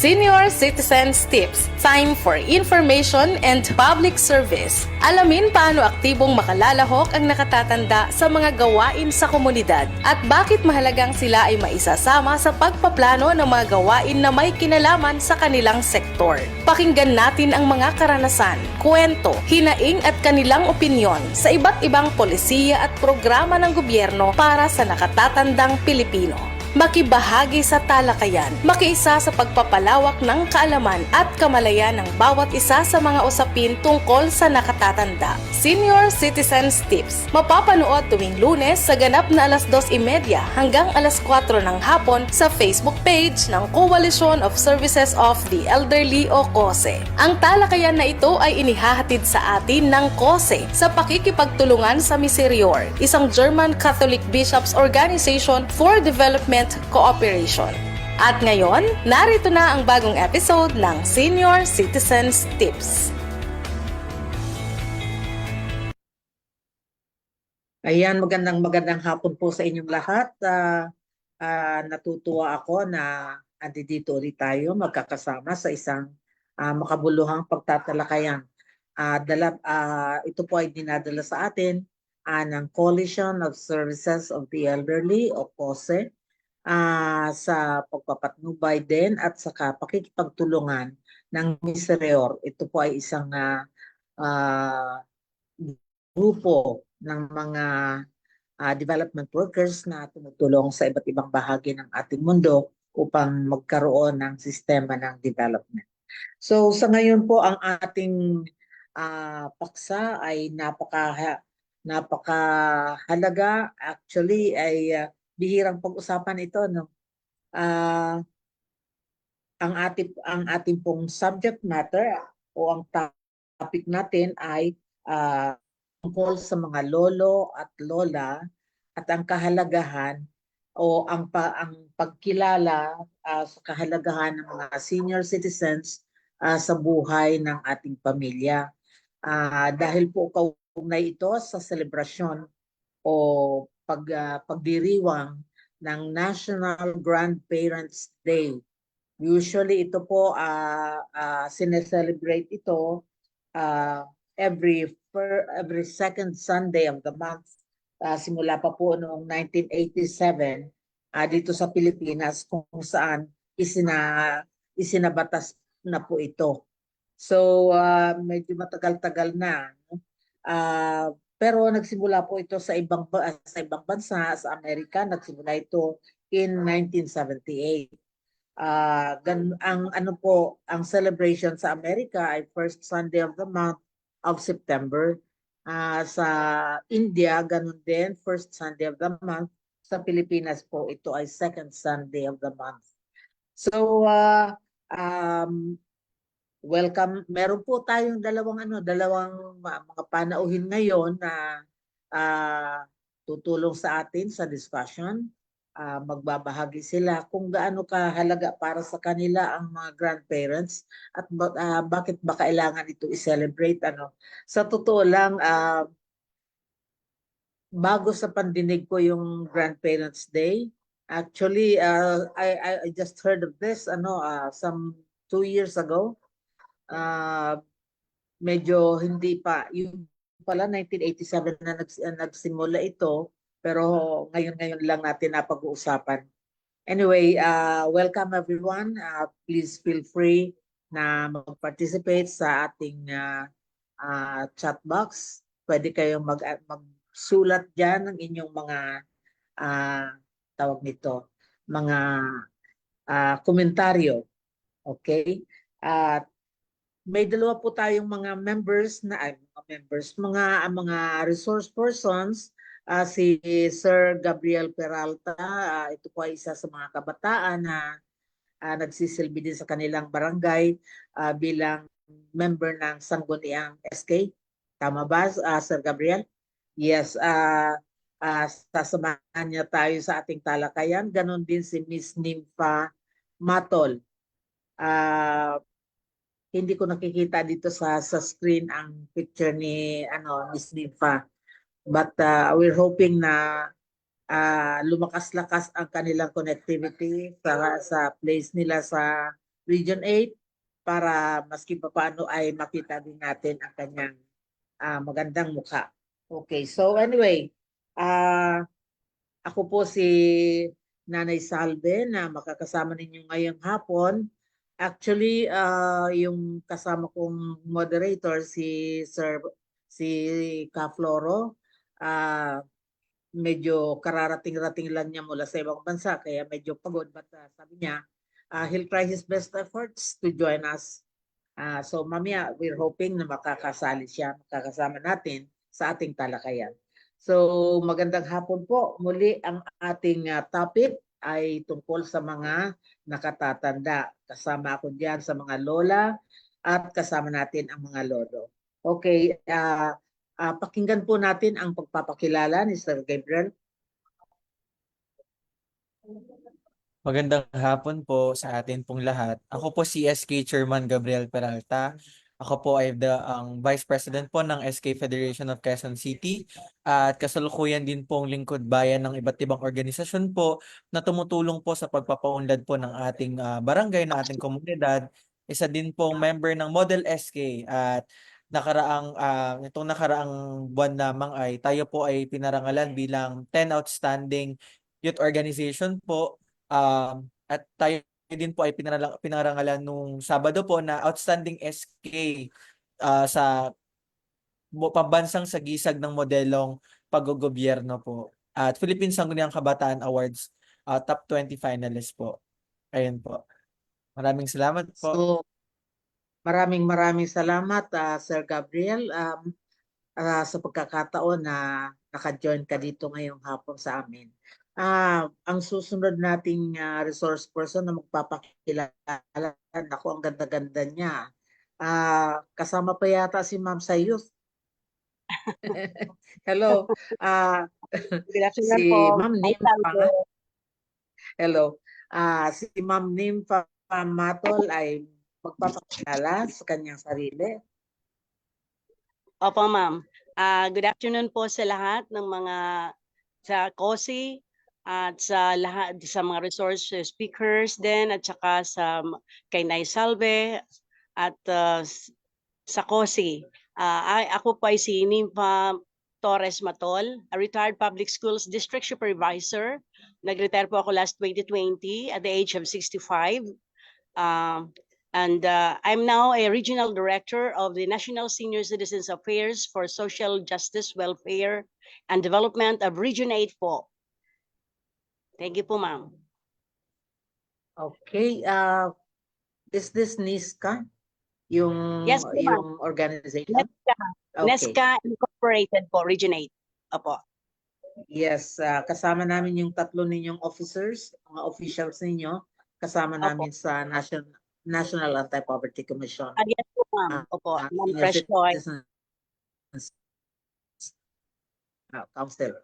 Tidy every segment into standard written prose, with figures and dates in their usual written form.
Senior Citizens Tips, time for information and public service. Alamin paano aktibong makalalahok ang nakatatanda sa mga gawain sa komunidad at bakit mahalagang sila ay maisasama sa pagpaplano ng mga gawain na may kinalaman sa kanilang sektor. Pakinggan natin ang mga karanasan, kwento, hinaing at kanilang opinyon sa iba't ibang polisiya at programa ng gobyerno para sa nakatatandang Pilipino. Makibahagi sa talakayan, makiisa sa pagpapalawak ng kaalaman at kamalayan ng bawat isa sa mga usapin tungkol sa nakatatanda. Senior Citizens Tips, mapapanood tuwing Lunes sa ganap na 2:30 hanggang 4 ng hapon sa Facebook page ng Coalition of Services of the Elderly o COSE. Ang talakayan na ito ay inihahatid sa atin ng COSE sa pakikipagtulungan sa Miserior, isang German Catholic Bishops Organization for Development Cooperation. At ngayon, narito na ang bagong episode ng Senior Citizens Tips. Ayan, magandang hapon po sa inyong lahat. Natutuwa ako na andito ulit tayo magkakasama sa isang makabuluhang pagtatalakayan. Ito po ay dinadala sa atin ng Coalition of Services of the Elderly o COSE sa pagpapatnubay din at saka pakikipagtulungan ng Miserior. Ito po ay isang grupo ng mga development workers na tumutulong sa iba't ibang bahagi ng ating mundo upang magkaroon ng sistema ng development. So sa ngayon po ang ating paksa ay napakahalaga. Actually ay bihirang pag-usapan ito, no? Ang ating pong subject matter o ang topic natin ay tungkol sa mga lolo at lola at ang kahalagahan o ang pagkilala sa kahalagahan ng mga senior citizens sa buhay ng ating pamilya. Dahil po kaugnay ito sa selebrasyon o pagdiriwang ng National Grandparents Day. Usually ito po sineselebrate ito every second Sunday of the month. Simula pa po noong 1987 dito sa Pilipinas kung saan isinabatas na po ito. So medyo matagal-tagal na. Pero nagsimula po ito sa ibang bansa, sa Amerika. Nagsimula ito in 1978. Ang celebration sa Amerika ay first Sunday of the month of September. Sa India, ganun din, first Sunday of the month. Sa Pilipinas po, ito ay second Sunday of the month. So, welcome. Meron po tayong dalawang mga panauhin ngayon na tutulong sa atin sa discussion. Magbabahagi sila kung gaano kahalaga para sa kanila ang mga grandparents at bakit ba kailangan ito i-celebrate. Sa totoo lang, bago sa pandinig ko yung Grandparents Day, actually I just heard of this some 2 years ago. Medyo hindi pa, yung pala 1987 na nagsimula ito, pero ngayon lang natin napag-uusapan. Anyway, welcome everyone. Please feel free na mag-participate sa ating chat box. Pwede kayong magsulat dyan ng inyong mga tawag nito, mga komentaryo. Okay? May dalawa po tayong mga mga resource persons. Si Sir Gabriel Peralta, ito po ay isa sa mga kabataan na nagsisilbi din sa kanilang barangay bilang member ng Sangguniang SK. Tama ba, Sir Gabriel? Yes, sasamahan niya tayo sa ating talakayan. Ganon din si Miss Nympha Matol. Hindi ko nakikita dito sa screen ang picture ni Miss Nympha. But we're hoping na lumakas-lakas ang kanilang connectivity sa place nila sa Region 8 para maski pa paano ay makita din natin ang kanyang magandang mukha. Okay, so anyway, ako po si Nanay Salve na makakasama ninyo ngayong hapon. Actually, yung kasama kong moderator si Ka Floro, medyo kararating-rating lang niya mula sa ibang bansa kaya medyo pagod, but sabi niya he'll try his best efforts to join us. So mamaya we're hoping na makakasali siya, makakasama natin sa ating talakayan. So magandang hapon po. Muli ang ating topic ay tungkol sa mga nakatatanda. Kasama ako diyan sa mga lola at kasama natin ang mga lolo. Okay, pakinggan po natin ang pagpapakilala ni Sir Gabriel. Magandang hapon po sa atin pong lahat. Ako po si SK Chairman Gabriel Peralta. Ako po ay ang Vice President po ng SK Federation of Quezon City at kasalukuyan din pong lingkod bayan ng iba't ibang organisasyon po na tumutulong po sa pagpapaunlad po ng ating barangay, ng ating komunidad. Isa din pong member ng Model SK at itong nakaraang buwan lamang ay tayo po ay pinarangalan bilang 10 outstanding youth organization po. At tayo din po ay pinarangalan nung Sabado po na Outstanding SK sa pambansang sagisag ng modelong paggogobyerno po. At Philippine Sangguniang Kabataan Awards Top 20 finalist po. Ayun po. Maraming salamat po. So maraming salamat Sir Gabriel sa pagkakataon na naka-join ka dito ngayong hapon sa amin. Ang susunod nating resource person na magpapakilala, ako ang ganda-ganda niya. Kasama pa yata si Ma'am Sayus. Hello. Good afternoon Si po. Ma'am Nympha. Hello. Si Ma'am Nympha Matol ay magpapakilala sa kanyang sarili. Opo, ma'am. Good afternoon po sa lahat ng mga sa COSI at sa lahat sa mga resource speakers din at saka kay Nay Salve at sa COSI. Ako po ay si Nympha Torres Matol, a retired public schools district supervisor. Nag-retire po ako last 2020 at the age of 65. And I'm now a regional director of the National Senior Citizens Affairs for Social Justice, Welfare, and Development of Region 8 po. Thank you po, ma'am. Okay. Is this NISCA? Yes po, ma'am. Yung organization? NESCA, Okay. NESCA Incorporated po, Region 8. Opo. Yes, kasama namin yung tatlo ninyong officers, mga officials ninyo, kasama Opo. namin sa National Anti-Poverty Commission. Yes po, ma'am. Opo. Ma'am Senior Fresh Toy. Citizens Council.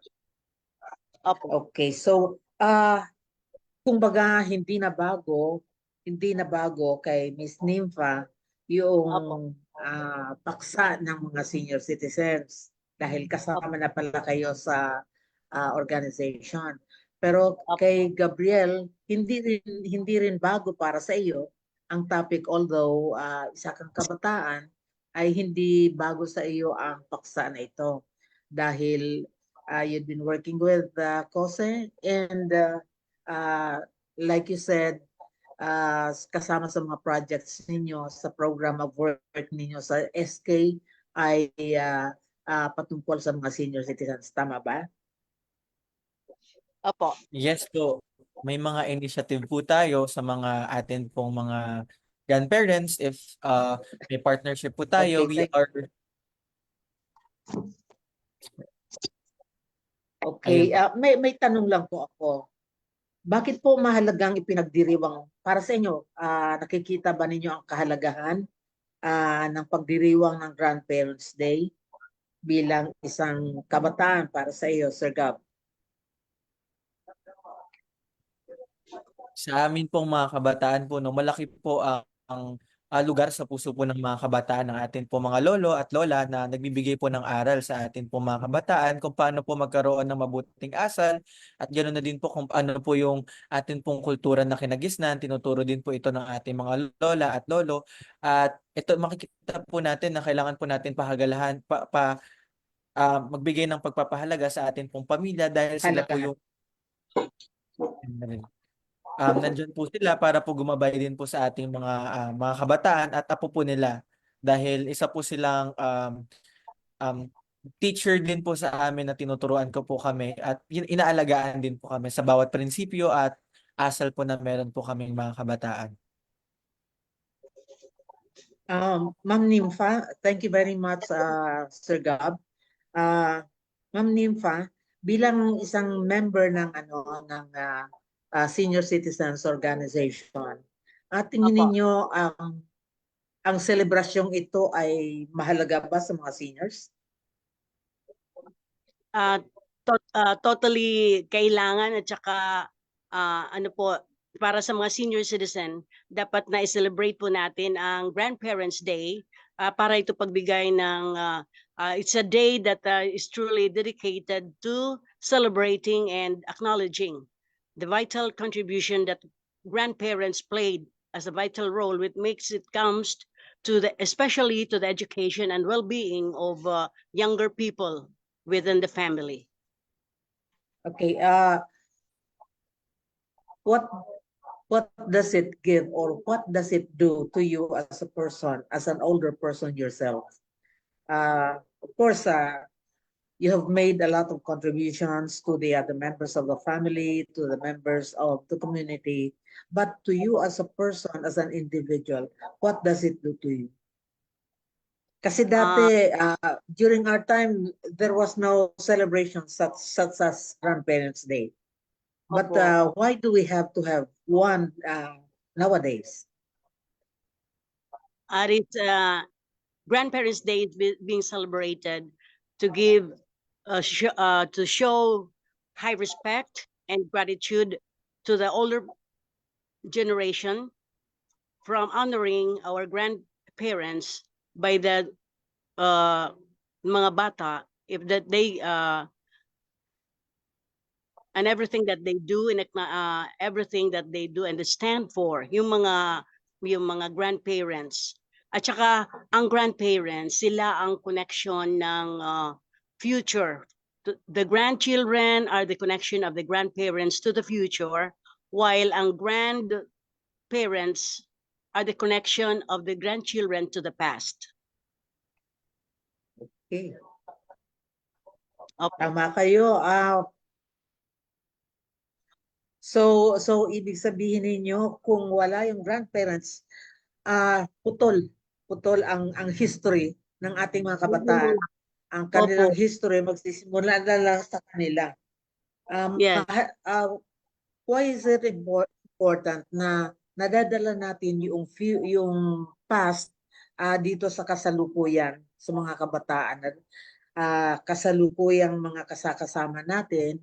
Opo. Okay, so kumbaga hindi na bago kay Miss Nympha yung paksa ng mga senior citizens dahil kasama na pala kayo sa organization. Pero kay Gabriel, hindi rin bago para sa iyo ang topic, although isa kang kabataan, ay hindi bago sa iyo ang paksa na ito dahil you've been working with COSE and like you said, kasama sa mga projects ninyo sa program of work ninyo sa SK ay patungkol sa mga senior citizens. Tama ba? Opo. Yes po. May mga initiative po tayo sa mga atin pong mga grandparents. If may partnership po tayo, Okay, may tanong lang po ako. Bakit po mahalagang ipinagdiriwang para sa inyo? Nakikita ba ninyo ang kahalagahan ng pagdiriwang ng Grandparents' Day bilang isang kabataan para sa iyo, Sir Gab? Sa amin pong mga kabataan po, no, malaki po ang lugar sa puso po ng mga kabataan ng atin po mga lolo at lola na nagbibigay po ng aral sa atin po mga kabataan kung paano po magkaroon ng mabuting asal at ganoon na din po kung ano po yung atin pong kultura na kinagisnan. Tinuturo din po ito ng ating mga lola at lolo at ito makikita po natin na kailangan po natin pahagalahan magbigay ng pagpapahalaga sa atin pong pamilya dahil sila po Halagahan. yung nandyan po sila para po gumabay din po sa ating mga kabataan at apo po nila dahil isa po silang um, teacher din po sa amin na tinuturuan ko po kami at inaalagaan din po kami sa bawat prinsipyo at asal po na meron po kaming mga kabataan. Ma'am Nympha, thank you very much, Sir Gab. Ma'am Nympha, bilang isang member ng Senior Citizens Organization, tingin Opo. ninyo ang selebrasyong ito ay mahalaga ba sa mga seniors? Totally kailangan at saka ano po, para sa mga senior citizen, dapat na i-celebrate po natin ang Grandparents' Day para ito pagbigay ng it's a day that is truly dedicated to celebrating and acknowledging the vital contribution that grandparents played as a vital role which makes it comes to especially to the education and well-being of younger people within the family. Okay, what does it give or what does it do to you as a person, as an older person yourself? Of course, you have made a lot of contributions to the other members of the family, to the members of the community, but to you as a person, as an individual, what does it do to you? Kasi dati, during our time, there was no celebration such as Grandparents' Day. But Opo. why do we have to have one nowadays? It's Grandparents' Day is being celebrated to give to show high respect and gratitude to the older generation from honoring our grandparents by the mga bata if that they and everything that they do and everything that they do and they stand for yung mga grandparents at saka ang grandparents sila ang connection ng future. The grandchildren are the connection of the grandparents to the future while ang grandparents are the connection of the grandchildren to the past. Okay. Opo. Tama kayo. So ibig sabihin ninyo kung wala yung grandparents, putol ang history ng ating mga kabataan. Ang kanilang history magsisimula na lang sa kanila. Yes. Why is it important na nadadala natin yung past dito sa kasalukuyan sa mga kabataan, kasalukuyang mga kasakasama natin?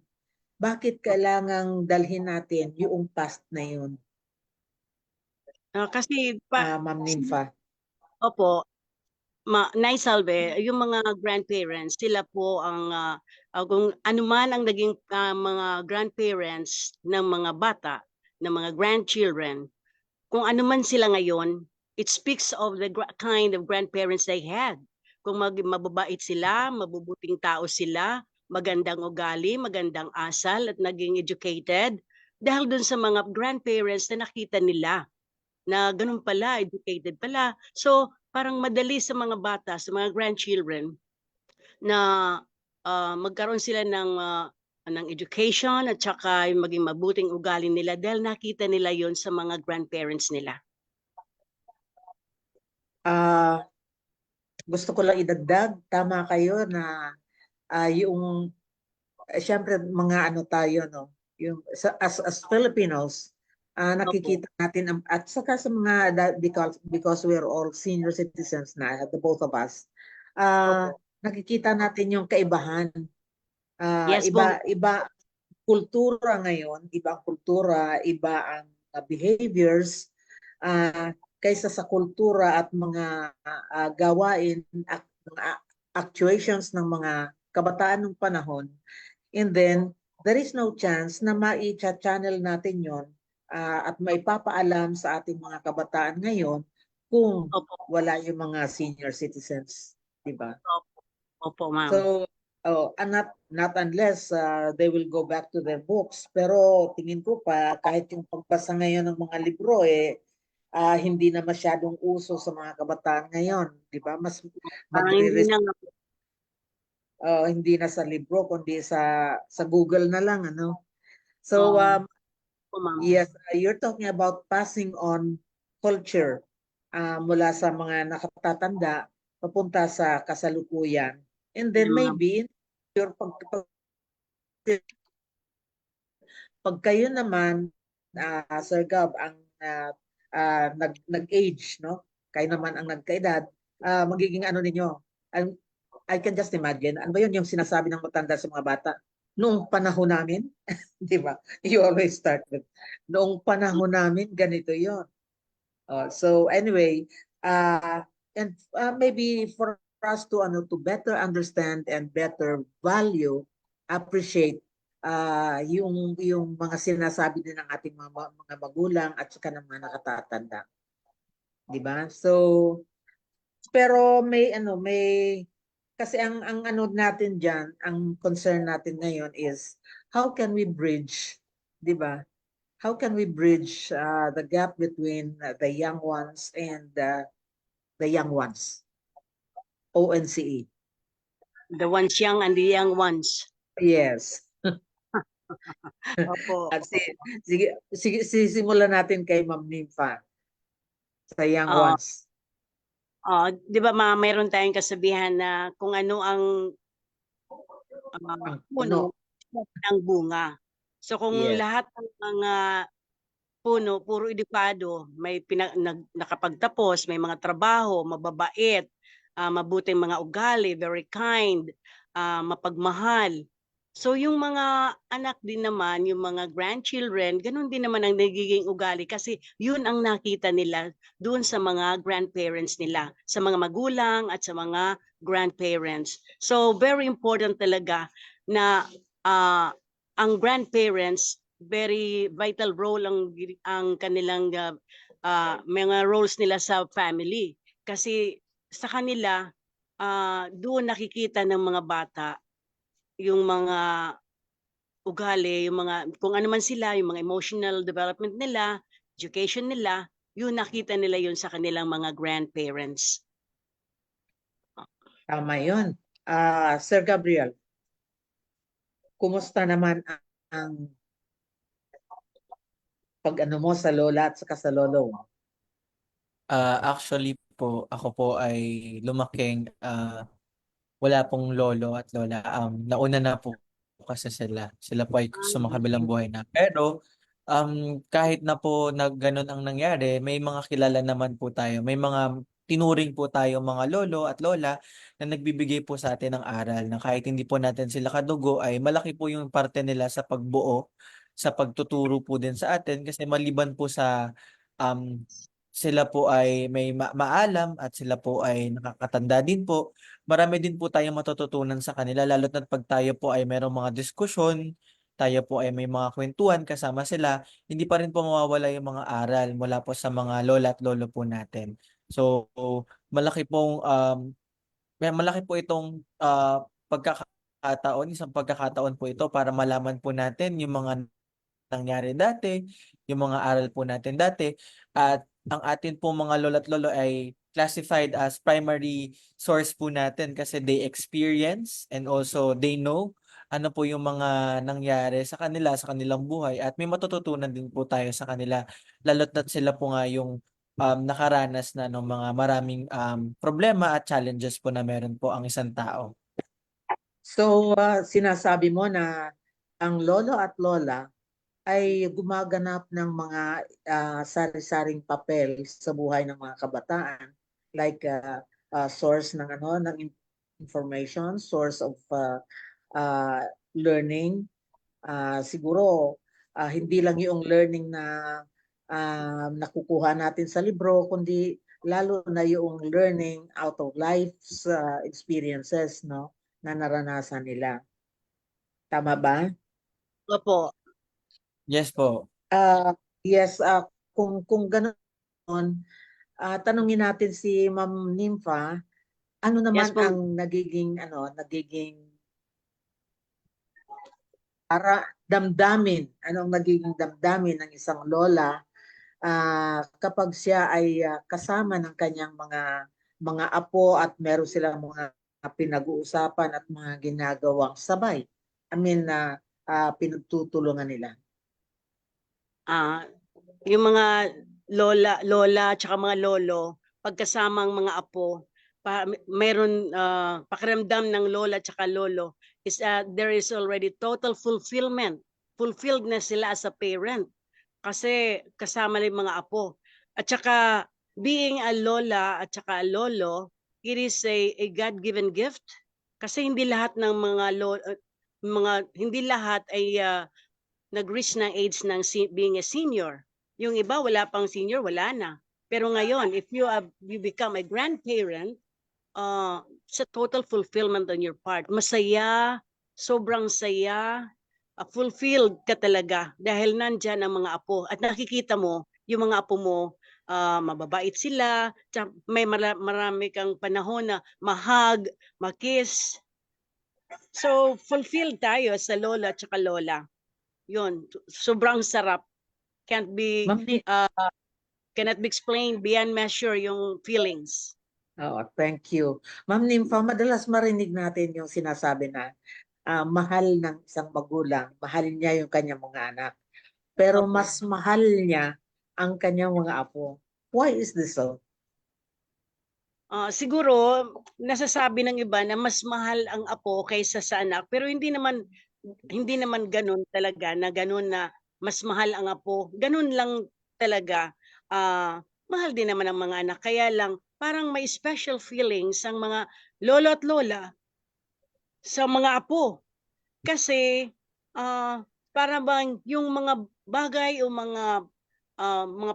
Bakit kailangang dalhin natin yung past na yun? Kasi Ma'am Nympha. Opo, Nay Salve, yung mga grandparents, sila po ang kung ano man ang naging mga grandparents ng mga bata, ng mga grandchildren, kung ano man sila ngayon, it speaks of the kind of grandparents they had. Kung mababait sila, mabubuting tao sila, magandang ugali, magandang asal at naging educated dahil dun sa mga grandparents na nakita nila na ganun pala, educated pala. So parang madali sa mga bata, sa mga grandchildren na magkaroon sila ng education at saka yung maging mabuting ugali nila dahil nakita nila yon sa mga grandparents nila. Gusto ko lang idagdag, tama kayo na yung syempre mga ano tayo no, yung as Filipinos, nakikita natin at saka sa mga because we're all senior citizens na, the both of us, nakikita natin yung kaibahan. Yes, iba kultura ngayon, iba ang kultura, iba ang behaviors. kaysa sa kultura at mga gawain, mga actuations ng mga kabataan ng panahon. And then, there is no chance na mai-channel natin yon at maipapaalam sa ating mga kabataan ngayon kung Opo, wala yung mga senior citizens, di ba? opo, ma'am. So, and not unless they will go back to their books. Pero tingin ko pa, kahit yung pagbasa ngayon ng mga libro, hindi na masyadong uso sa mga kabataan ngayon. Di ba? Mas Parang hindi na nga po, hindi na sa libro, kundi sa Google na lang. Ano? So, ma'am. yes, you're talking about passing on culture mula sa mga nakatatanda papunta sa kasalukuyan. And then Yeah, ma'am. maybe pag kayo naman, Sir Gab, ang nag-age, no? Kayo naman ang nagkaedad, magiging ano ninyo? I can just imagine, ano ba yun yung sinasabi ng matanda sa mga bata? Noong panahon namin, di ba? You always start with, noong panahon namin, ganito yon. So anyway, and maybe for us to better understand and better value, appreciate yung mga sinasabi din ng ating mga magulang at saka ng mga nakatatanda. 'Di ba? So pero may kasi ang ano natin diyan, ang concern natin ngayon is how can we bridge, 'di ba? How can we bridge the gap between the young ones and the young ones? ONCE. The ones young and the young ones. Yes. Opo. At sige, simulan natin kay Ma'am Nympha sa young Ah, ones. 'Di ba mayroon tayong kasabihan na kung ano ang Ang puno puno. ng bunga. So kung Yes. lahat ng mga puno puro edukado, may nakapagtapos, may mga trabaho, mababait, mabuting mga ugali, very kind, mapagmahal. So yung mga anak din naman, yung mga grandchildren, ganun din naman ang nagiging ugali kasi yun ang nakita nila doon sa mga grandparents nila, sa mga magulang at sa mga grandparents. So very important talaga na ang grandparents, very vital role ang kanilang mga roles nila sa family. Kasi sa kanila, doon nakikita ng mga bata yung mga ugali, yung mga kung ano man sila, yung mga emotional development nila, education nila, yun nakita nila yun sa kanilang mga grandparents. Tama yun. Sir Gabriel, kumusta naman ang pag-ano mo sa lola at saka sa lolo mo? Actually po, ako po ay lumaking wala pong lolo at lola. Nauna na po kasi sila. Sila po ay sumakabilang buhay na. Pero kahit na po na ganun ang nangyari, may mga kilala naman po tayo. May mga tinuring po tayo mga lolo at lola na nagbibigay po sa atin ng aral na kahit hindi po natin sila kadugo ay malaki po yung parte nila sa pagbuo, sa pagtuturo po din sa atin kasi maliban po sa um, sila po ay may maalam at sila po ay nakakatanda din po. Marami din po tayong matututunan sa kanila lalo't na pag tayo po ay merong mga diskusyon, tayo po ay may mga kwentuhan kasama sila, hindi pa rin po mawawala yung mga aral mula po sa mga lola at lolo po natin. So, malaki pong malaki po itong pagkakataon, isang pagkakataon po ito para malaman po natin yung mga nangyari dati, yung mga aral po natin dati, at ang atin po mga lolo't lolo ay classified as primary source po natin kasi they experience and also they know ano po yung mga nangyari sa kanila, sa kanilang buhay at may matututunan din po tayo sa kanila lalo't na sila po nga yung nakaranas na ng mga maraming problema at challenges po na meron po ang isang tao. So, sinasabi mo na ang lolo at lola ay gumaganap ng mga sari-saring papel sa buhay ng mga kabataan, like source ng information, source of learning. Siguro hindi lang yung learning na nakukuha natin sa libro, kundi lalo na yung learning out of life's experiences, no, na naranasan nila. Tama ba? Opo. Yes po. Yes, kung ganoon, tanungin natin si Ma'am Nympha, ano naman Yes po. ang nagiging damdamin, anong nagiging damdamin ng isang lola kapag siya ay kasama ng kanyang mga apo at meron silang mga pinag-uusapan at mga ginagawang sabay. I mean, pinagtutulungan nila. Yung mga lola at mga lolo, pagkasamang mga apo, meron pakiramdam ng lola at lolo is there is already total fulfillment. Fulfilled na sila as a parent kasi kasama na yung mga apo. At saka being a lola at a lolo, it is a God-given gift kasi hindi lahat ng hindi lahat ay nag-reach ng age ng being a senior. Yung iba wala pang senior, wala na. Pero ngayon, if you become a grandparent, sa total fulfillment on your part. Masaya, sobrang saya, fulfilled ka talaga dahil nandyan ang mga apo at nakikita mo yung mga apo mo, mababait sila, may marami kang panahon na mahag, makiss. So, fulfilled tayo sa lola at lola. Yun, sobrang sarap. Cannot be explained beyond measure yung feelings. Thank you. Ma'am Nympha, madalas marinig natin yung sinasabi na mahal ng isang magulang, mahal niya yung kanyang mga anak. Pero mas mahal niya ang kanyang mga apo. Why is this so? Siguro, nasasabi ng iba na mas mahal ang apo kaysa sa anak. Pero hindi naman ganun talaga na ganun na mas mahal ang apo. Ganun lang talaga. Mahal din naman ang mga anak. Kaya lang, parang may special feelings ang mga lolo at lola sa mga apo. Kasi, para bang yung mga bagay o mga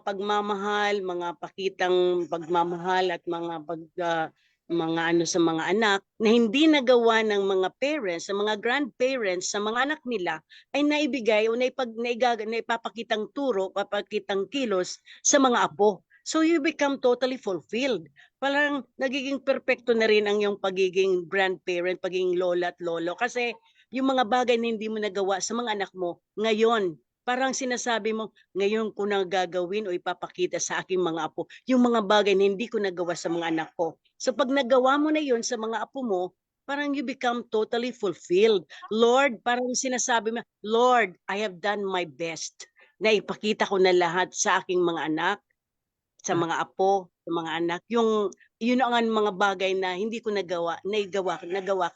pagmamahal, mga pakitang pagmamahal at mga ano sa mga anak na hindi nagawa ng mga parents, sa mga grandparents, sa mga anak nila ay naibigay o naipapakitang turo, papakitang kilos sa mga apo. So you become totally fulfilled. Parang nagiging perpekto na rin ang yung pagiging grandparent, pagiging lola at lolo kasi yung mga bagay na hindi mo nagawa sa mga anak mo ngayon, parang sinasabi mo, ngayon ko na gagawin o ipapakita sa aking mga apo yung mga bagay na hindi ko nagawa sa mga anak ko. So pag nagawa mo na yun sa mga apo mo, parang you become totally fulfilled. Lord, parang sinasabi mo, Lord, I have done my best. Na ipakita ko na lahat sa aking mga anak, sa mga apo, sa mga anak. Yun ang mga bagay na hindi ko nagawa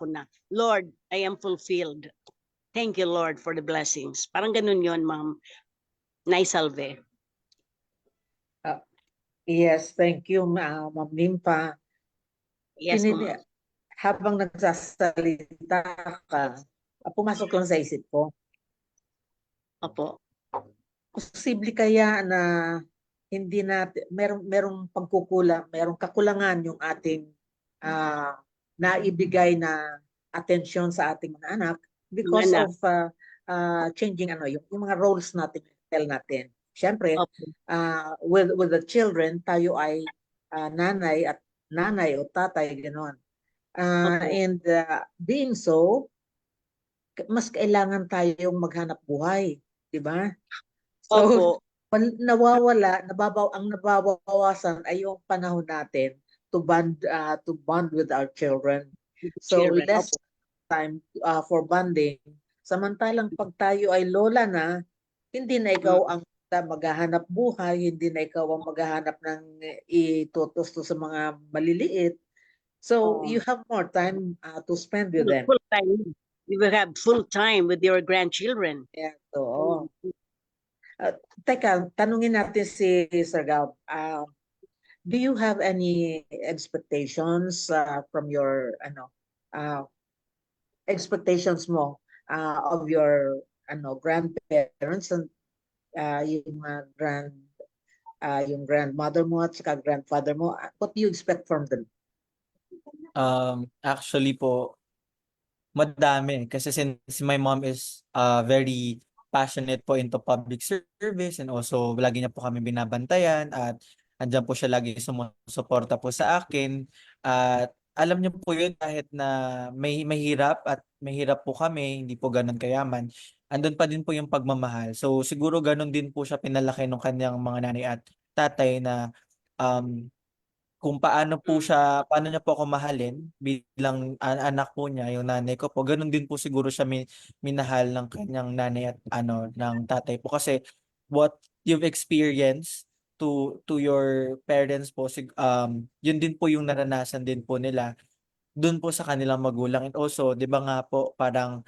ko na. Lord, I am fulfilled. Thank you, Lord, for the blessings. Parang ganun yun, Ma'am Naisalve. Yes, thank you, Ma'am Nympha. Yes, Ma'am. Habang nagsasalita ka, pumasok lang sa isip ko. Opo. Posible kaya na hindi natin, merong pagkukulang, merong kakulangan yung ating naibigay na atensyon sa ating mga anak because of changing yung mga roles natin, natin. Siyempre, with the children, tayo ay nanay o tatay, gano'n. And being so, mas kailangan tayong maghanap buhay, di ba? So, ang nababawasan ay yung panahon natin to bond with our children. So, less time for bonding. Samantalang pag tayo ay lola na, hindi na ikaw ang maghahanap buhay, hindi na ikaw ang maghahanap ng itutusto sa mga maliliit. So, you have more time to spend with them. Full time. You will have full time with your grandchildren. Yeah, so, teka, tanungin natin si Sir Gab. Do you have any expectations from your expectations mo of your grandparents and yung yung grandmother mo at saka grandfather mo, what do you expect from them? Actually po, madami. Kasi since my mom is very passionate po into public service and also lagi niya po kami binabantayan at andyan po siya lagi sumusuporta po sa akin. At alam niyo po yun kahit na may mahirap at mahirap po kami, hindi po ganun kayaman, andun pa din po yung pagmamahal. So siguro ganun din po siya pinalaki ng kanyang mga nanay at tatay na um, kung paano niya po ako mahalin bilang anak po niya, yung nanay ko po, ganun din po siguro siya minahal ng kanyang nanay at ng tatay po. Kasi what you've experienced to your parents po, yun din po yung naranasan din po nila dun po sa kanilang magulang. And also, di ba nga po, parang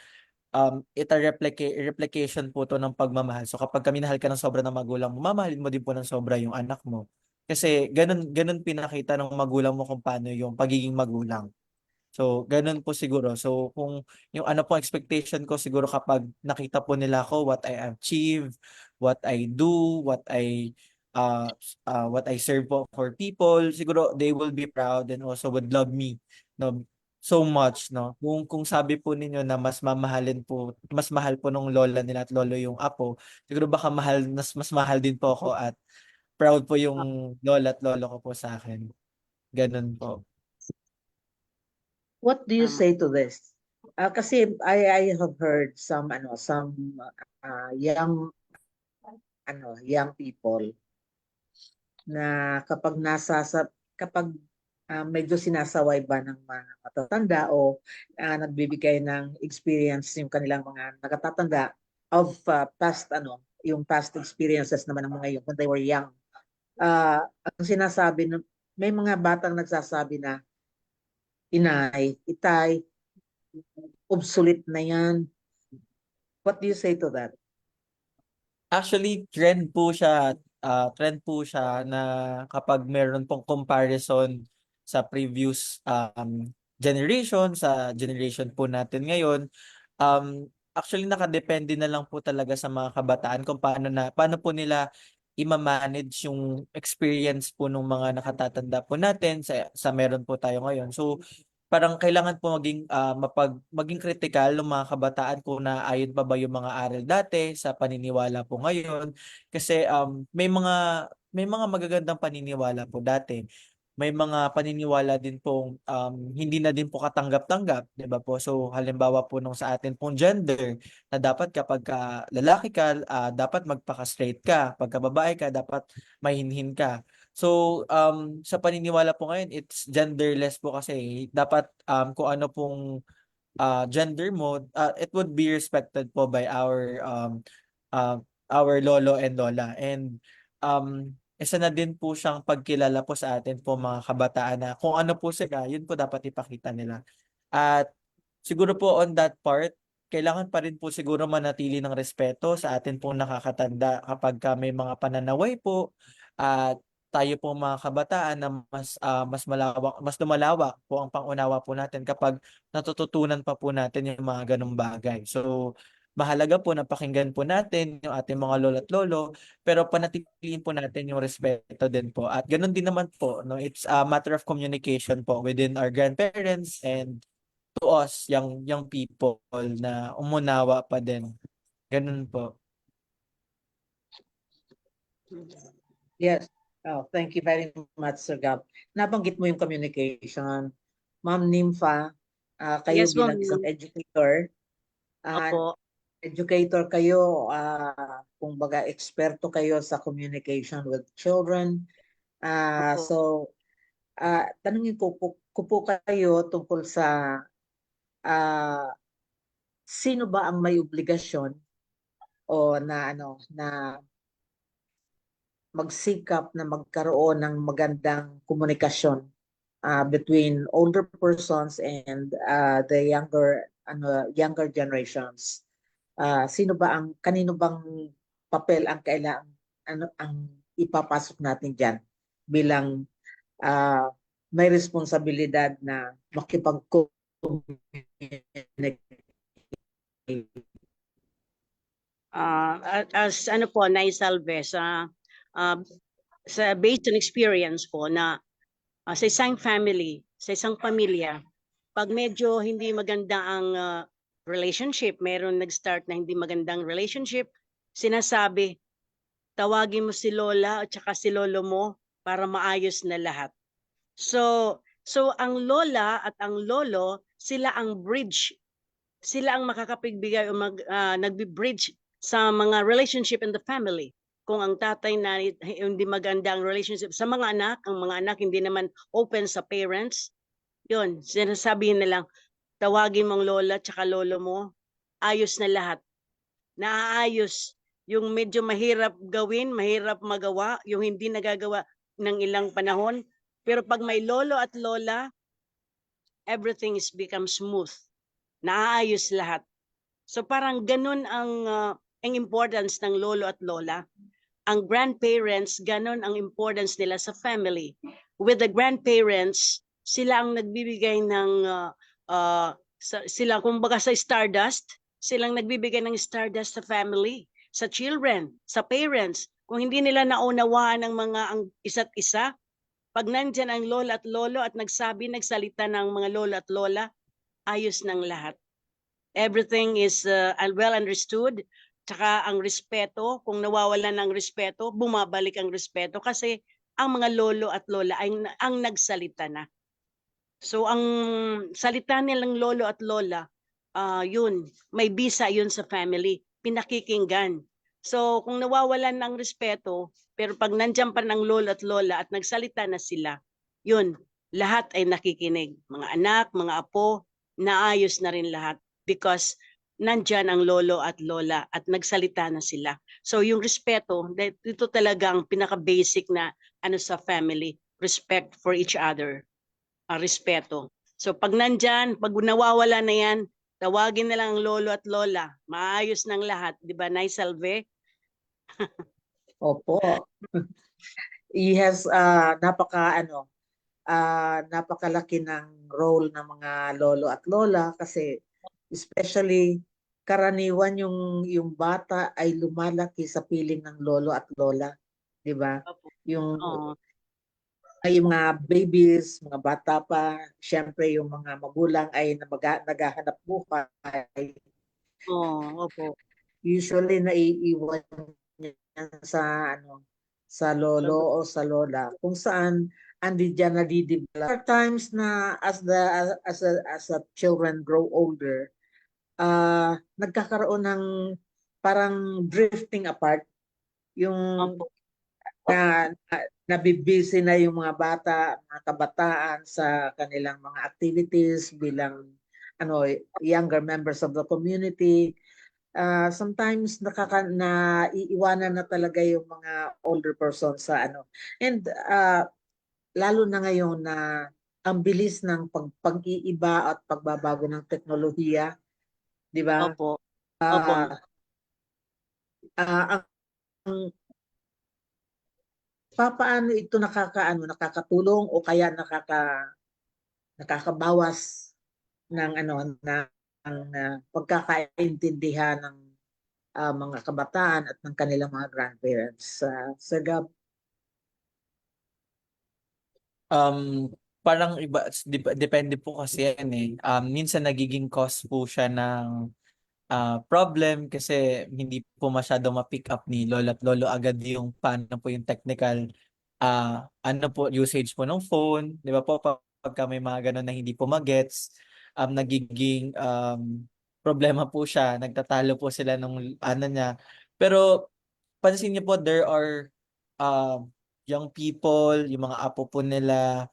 replication po to ng pagmamahal. So kapag minahal ka ng sobra ng magulang mo, mamahalin mo din po ng sobra yung anak mo. Kasi ganun pinakita ng magulang mo kung paano yung pagiging magulang. So ganun po siguro. So kung yung ano po expectation ko siguro kapag nakita po nila ako what I achieve, what I do, uh, what I serve po for people, siguro they will be proud and also would love me, no, so much, no. Kung sabi po ninyo na mas mahal po nung lola nila at lolo yung apo, siguro baka mas mahal din po ako at proud po yung lola at lolo ko po sa akin. Ganun po. What do you Tama. say to this? Kasi I have heard some young people na kapag medyo sinasaway ba ng mga matatanda o nagbibigay ng experience yung kanilang mga nakatatanda of yung past experiences naman ng mga yun when they were young. Ang sinasabi may mga batang nagsasabi na inay, itay, obsolete na yan. What do you say to that? Actually, trend po siya na kapag meron pong comparison sa previous generation, sa generation po natin ngayon, actually nakadepende na lang po talaga sa mga kabataan kung paano po nila i-manage yung experience po ng mga nakatatanda po natin sa meron po tayo ngayon. So, parang kailangan po maging kritikal ng mga kabataan kung naayon pa ba yung mga aral dati sa paniniwala po ngayon kasi may mga magagandang paniniwala po dati. May mga paniniwala din pong hindi na din po katanggap-tanggap, 'di ba po? So halimbawa po nung sa atin pong gender na dapat kapag lalaki ka, dapat magpaka-straight ka, pagka babae ka dapat mahinhin ka. So, sa paniniwala po ngayon, it's genderless po kasi dapat kung ano pong gender mo, it would be respected po by our lolo and lola. And isa na din po siyang pagkilala po sa atin po mga kabataan na kung ano po sila, yun po dapat ipakita nila. At siguro po on that part, kailangan pa rin po siguro manatili ng respeto sa atin pong nakakatanda kapag may mga pananaway po at tayo po mga kabataan na mas lumalawak po ang pangunawa po natin kapag natututunan pa po natin yung mga ganong bagay. So, mahalaga po na pakinggan po natin yung ating mga lolo't lolo, pero panatiliin po natin yung respeto din po. At ganun din naman po, no, it's a matter of communication po within our grandparents and to us, young people na umunawa pa din. Ganun po. Yes. Oh, thank you very much, Sir Gab. Nabanggit mo yung communication. Ma'am Nympha, kayo Yes, ma'am. bilang isang educator, Opo. kumbaga eksperto kayo sa communication with children. Opo. So, tanungin ko po kayo tungkol sa sino ba ang may obligasyon o na magsikap na magkaroon ng magandang komunikasyon between older persons and the younger generations. Kanino bang papel ang ipapasok natin diyan bilang may responsibilidad na makipag-communicate? As Nay Salves, based on experience po na sa isang family, sa isang pamilya, pag medyo hindi maganda ang relationship, meron nag-start na hindi magandang relationship, sinasabi, tawagin mo si lola at saka si lolo mo para maayos na lahat. So ang lola at ang lolo, sila ang bridge. Sila ang makakapagbigay o nagbi-bridge sa mga relationship in the family. Kung ang tatay na hindi maganda ang relationship sa mga anak, ang mga anak hindi naman open sa parents, yun, sinasabihin na lang, tawagin mong lola at lolo mo, ayos na lahat. Naaayos. Yung medyo mahirap gawin, mahirap magawa, yung hindi nagagawa ng ilang panahon. Pero pag may lolo at lola, everything is become smooth. Naaayos lahat. So parang ganun ang importance ng lolo at lola. Ang grandparents, ganun ang importance nila sa family. With the grandparents, sila ang nagbibigay ng sila kumbaga sa stardust, silang nagbibigay ng stardust sa family, sa children, sa parents. Kung hindi nila naunawaan ng mga ang isa't isa, pag nandyan ang lola at lolo at nagsalita ng mga lola at lola, ayos ng lahat. Everything is well understood. Tsaka ang respeto, kung nawawalan ng respeto, bumabalik ang respeto kasi ang mga lolo at lola ay ang nagsalita na. So ang salita nilang lolo at lola, yun, may bisa yun sa family, pinakikinggan. So kung nawawalan ng respeto, pero pag nandiyan pa ng lolo at lola at nagsalita na sila, yun, lahat ay nakikinig. Mga anak, mga apo, naayos na rin lahat because nandyan ang lolo at lola at nagsalita na sila. So yung respeto, dito talaga ang pinaka-basic na sa family, respect for each other. Respeto. So pag nandyan, pag nawawala na yan, tawagin na lang ang lolo at lola. Maayos ng lahat. Di ba, Nay Salve? Opo. He has napakalaki ng role ng mga lolo at lola kasi especially karaniwan yung bata ay lumalaki sa piling ng lolo at lola, 'di ba? Yung mga babies, mga bata pa, syempre yung mga magulang ay naghahanap buhay. Opo. Usually naiiwan yan sa lolo o sa lola kung saan diyan nadidevelop. There are times na as the children grow older, nagkakaroon ng parang drifting apart yung nabibisi na yung mga bata, mga kabataan sa kanilang mga activities bilang younger members of the community. Sometimes naiiwanan na talaga yung mga older persons sa and lalo na ngayon na ang bilis ng pag-iiba at pagbabago ng teknolohiya, di ba? Opo. Paano ito nakakatulong o kaya nakakabawas ng pagkakaintindihan ng mga kabataan at ng kanilang mga grandparents. Sir Gab? Parang iba, depende po kasi yan eh. Minsan nagiging cause po siya ng problem kasi hindi po masyado ma-pick up ni lolo at lolo agad yung paano po yung technical usage po ng phone, di ba po, pagka may mga ganun na hindi po magets, nagiging problema po siya, nagtatalo po sila ng niya. Pero pansin niyo po, there are young people, yung mga apo po nila,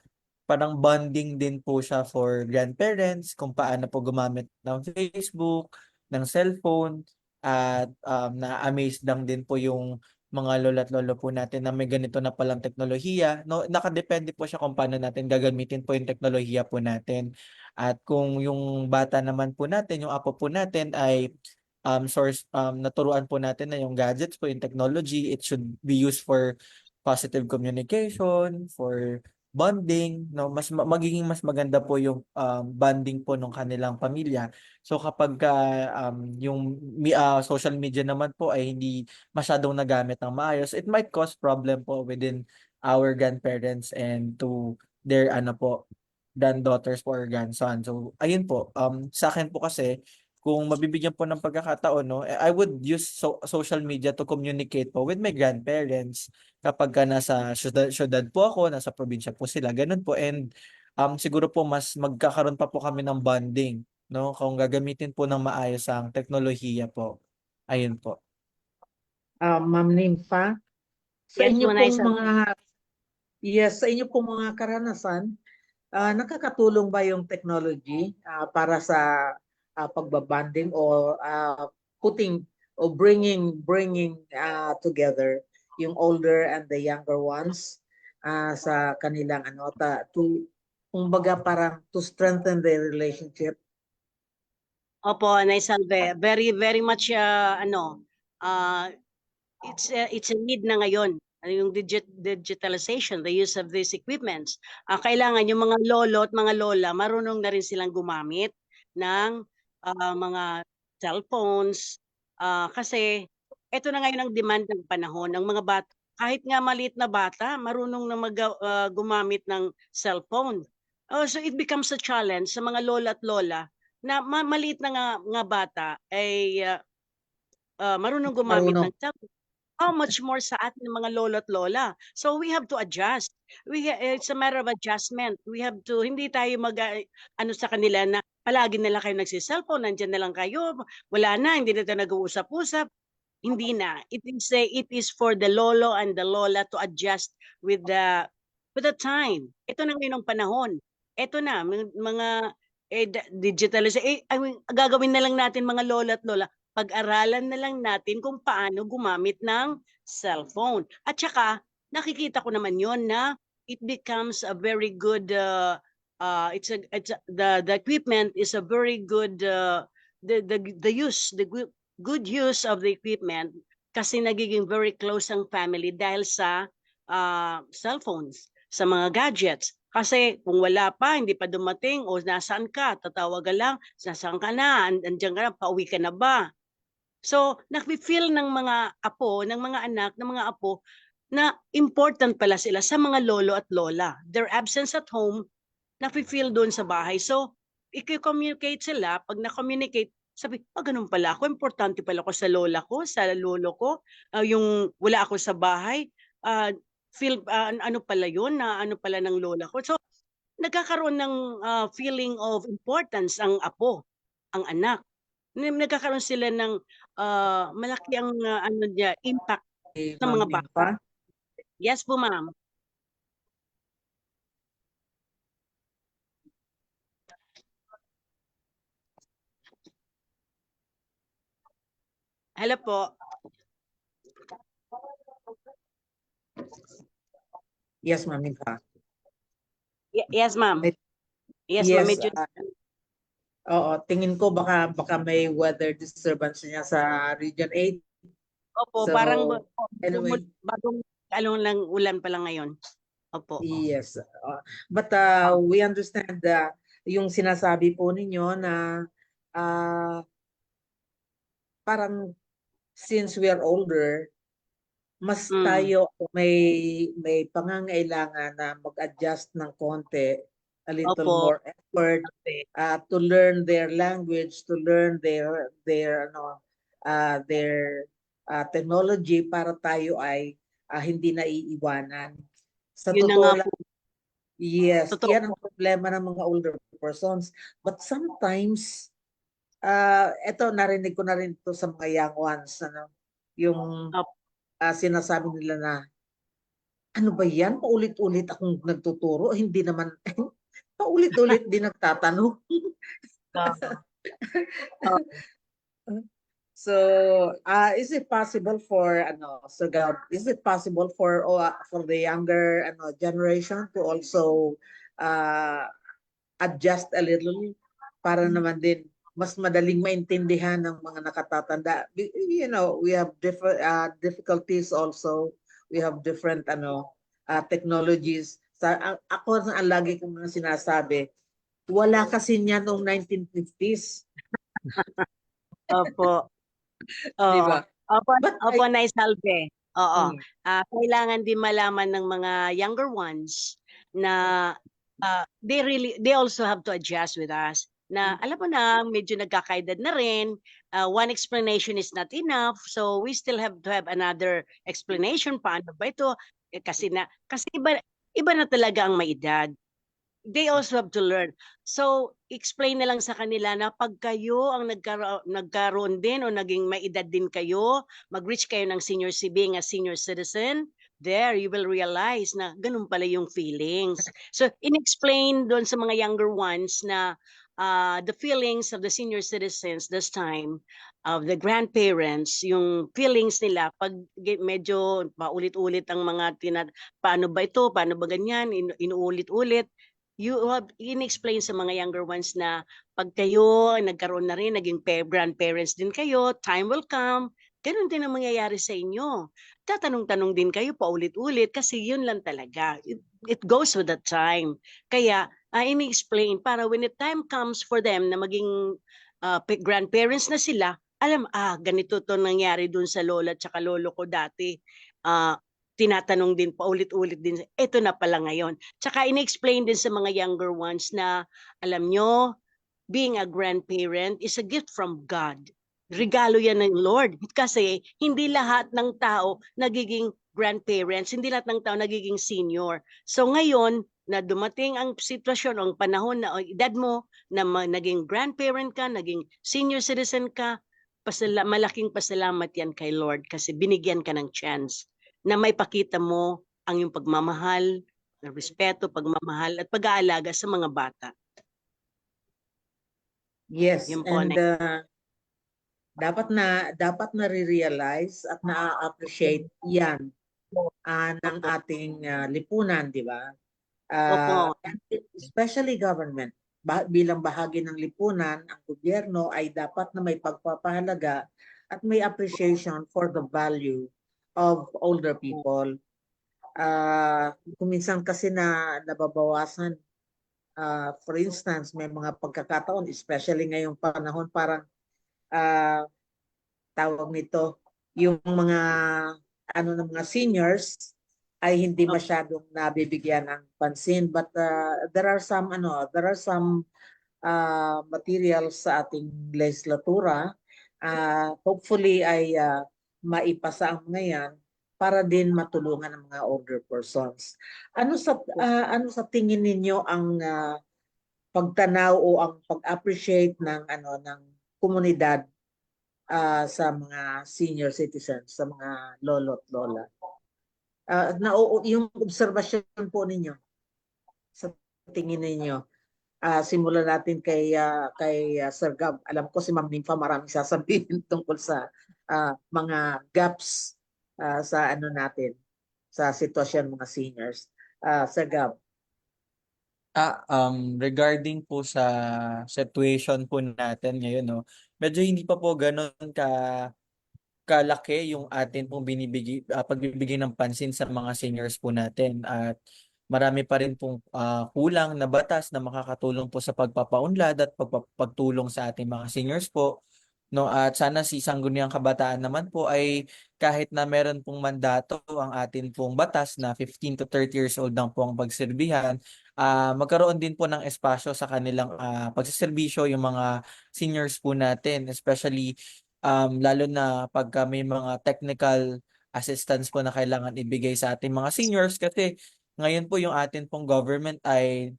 parang bonding din po siya for grandparents kung paano po gumamit ng Facebook, ng cellphone, at na-amaze lang din po yung mga lolo at lolo po natin na may ganito na palang teknolohiya. No, nakadepende po siya kung paano natin gagamitin po yung teknolohiya po natin. At kung yung bata naman po natin, yung apo po natin ay naturuan po natin na yung gadgets po, yung technology, it should be used for positive communication, for bonding, no, magiging mas maganda po yung bonding po ng kanilang pamilya. So kapag yung social media naman po ay hindi masyadong nagamit ng maayos, it might cause problem po within our grandparents and to their granddaughters or grandson. So ayun po, sa akin po kasi kung mabibigyan po ng pagkakataon, no, I would use social media to communicate po with my grandparents kapag nasa syudad po ako, nasa probinsya po sila, ganun po. And siguro po mas magkakaroon pa po kami ng bonding, no, kung gagamitin po ng maayos ang teknolohiya po. Ayun po. Ma'am Nympha, sa Yes, inyo Manay pong Salve. sa inyo pong mga karanasan, nakakatulong ba yung technology para sa pagbabanding o putting o bringing together yung older and the younger ones sa kanilang kumbaga parang to strengthen their relationship? Opo, Nay Salve. Very, very much, it's a need na ngayon. Yung digitalization, the use of these equipments. Kailangan yung mga lolo at mga lola, marunong na rin silang gumamit ng mga cellphones. Kasi ito na ngayon ang demand ng panahon. Ang mga bata, kahit nga maliit na bata, marunong na gumamit ng cellphone. So it becomes a challenge sa mga lola at lola na maliit na nga bata ay marunong gumamit Marunong. ng cellphone. How much more sa atin ng mga lolo at lola? So we have to adjust. It's a matter of adjustment. We have to, hindi tayo sa kanila na palagi nila kayo nagsi-cellphone, nandiyan na lang kayo, wala na, hindi na tayo nag-uusap-usap. Hindi na. It is for the lolo and the lola to adjust with the time. Ito na ngayon ang panahon. Ito na, mga digitalization. I mean, gagawin na lang natin mga lola at lola, pag-aralan na lang natin kung paano gumamit ng cellphone. At saka, nakikita ko naman yon na it becomes a very good, the equipment is a very good, the good use of the equipment kasi nagiging very close ang family dahil sa cellphones, sa mga gadgets. Kasi kung wala pa, hindi pa dumating, o nasaan ka, tatawagan lang, nasaan ka na, andyan ka na, pauwi ka na ba? So, nafe-feel ng mga apo, ng mga anak, ng mga apo, na important pala sila sa mga lolo at lola. Their absence at home, nafe-feel doon sa bahay. So, i-communicate sila, pag na-communicate, sabi, ganun pala ako, importante pala ako sa lola ko, sa lolo ko, yung wala ako sa bahay, ano pala yun, na ano pala ng lola ko. So, nagkakaroon ng feeling of importance ang apo, ang anak. Nagkakaroon sila ng malaki ang impact sa Ma'am mga bata. Nympha? Yes po, ma'am. Hello po. Yes, Ma'am Nympha. Yes, ma'am. Yes, Yes, ma'am. Medyo oo, tingin ko baka may weather disturbance niya sa Region 8. opo, So, parang anyway. bagong lang ulan pa lang ngayon. Opo. Yes. But we understand yung sinasabi po ninyo na parang since we are older, mas tayo may pangangailangan na mag-adjust ng konti, a little Opo. more effort to learn their language, to learn their technology para tayo ay hindi naiiwanan. Sa Yun na totoo nga lang, po. yes, Totoo yan ang problema ng mga older persons. But sometimes, eto narinig ko na rin ito sa mga young ones, yung sinasabi nila na, ano ba yan? Paulit-ulit akong nagtuturo, hindi naman, paulit-ulit din nagtatanong. So, is it possible for is it possible for the younger generation to also adjust a little para naman din mas madaling maintindihan ng mga nakatatanda? You know, we have different difficulties also. We have different technologies. Ako ang lagi kong mga sinasabi, wala kasi niya noong 1950s, Opo. di Oo. ba? Opo, But opo, Naisalve. Oo. mm, Kailangan din malaman ng mga younger ones na they also have to adjust with us. Na alam mo na, medyo nagkakaedad na rin. One explanation is not enough. So we still have to have another explanation. Paano ba ito? Kasi iba na talaga ang may edad. They also have to learn. So, explain na lang sa kanila na pag kayo ang nagkaroon din o naging may edad din kayo, mag-reach kayo ng being a senior citizen, there you will realize na ganun pala yung feelings. So, in-explain doon sa mga younger ones na the feelings of the senior citizens this time, of the grandparents, yung feelings nila pag medyo paulit-ulit ang mga paano ba ito, paano ba ganyan, inuulit-ulit, you have in-explain sa mga younger ones na pag kayo nagkaroon na rin, naging grandparents din kayo, time will come, ganun din ang mangyayari sa inyo. Tatanong-tanong din kayo paulit-ulit kasi yun lang talaga. It goes with the time. Kaya, in-explain para when the time comes for them na maging grandparents na sila, alam, ganito to nangyari dun sa lola at saka lolo ko dati. Tinatanong din paulit-ulit din, ito na pala ngayon. Tsaka in-explain din sa mga younger ones na, alam nyo, being a grandparent is a gift from God. Regalo yan ng Lord. Kasi hindi lahat ng tao nagiging grandparents, hindi lahat ng tao nagiging senior. So ngayon, na dumating ang sitwasyon, ang panahon na edad mo, na naging grandparent ka, naging senior citizen ka, malaking pasalamat yan kay Lord kasi binigyan ka ng chance na may pakita mo ang iyong pagmamahal, respeto, pagmamahal at pag-aalaga sa mga bata. yes, Yun po, and dapat na realize at na-appreciate yan ng ating lipunan, di ba? Opo. Especially government, bilang bahagi ng lipunan, ang gobyerno ay dapat na may pagpapahalaga at may appreciation for the value of older people. Kuminsan kasi na nababawasan. For instance, may mga pagkakataon, especially ngayong panahon, parang tawag nito, yung mga ng mga seniors ay hindi masyadong nabibigyan ng pansin, but there are some materials sa ating legislatura, hopefully ay maipasa ang mga yan para din matulungan ng mga older persons. Ano sa tingin ninyo ang pagtanaw o ang pag-appreciate ng komunidad sa mga senior citizens, sa mga lolo at lola? Yung obserbasyon po ninyo sa tingin ninyo. Simulan natin kay Sir Gab. Alam ko si Ma'am Nympha maraming sasabihin tungkol sa mga gaps sa natin, sa sitwasyon mga seniors. Sir Gab. Regarding po sa situation po natin ngayon, no, medyo hindi pa po ganun kalaki yung atin pong pagbibigay ng pansin sa mga seniors po natin, at marami pa rin pong kulang na batas na makakatulong po sa pagpapaunlad at pagtulong sa ating mga seniors po, no, at sana si Sangguniang Kabataan naman po ay kahit na meron pong mandato ang atin pong batas na 15 to 30 years old lang po ang pagserbihan, magkaroon din po ng espasyo sa kanilang pagsiservisyo yung mga seniors po natin, especially lalo na pagka may mga technical assistance po na kailangan ibigay sa ating mga seniors, kasi ngayon po yung atin pong government ay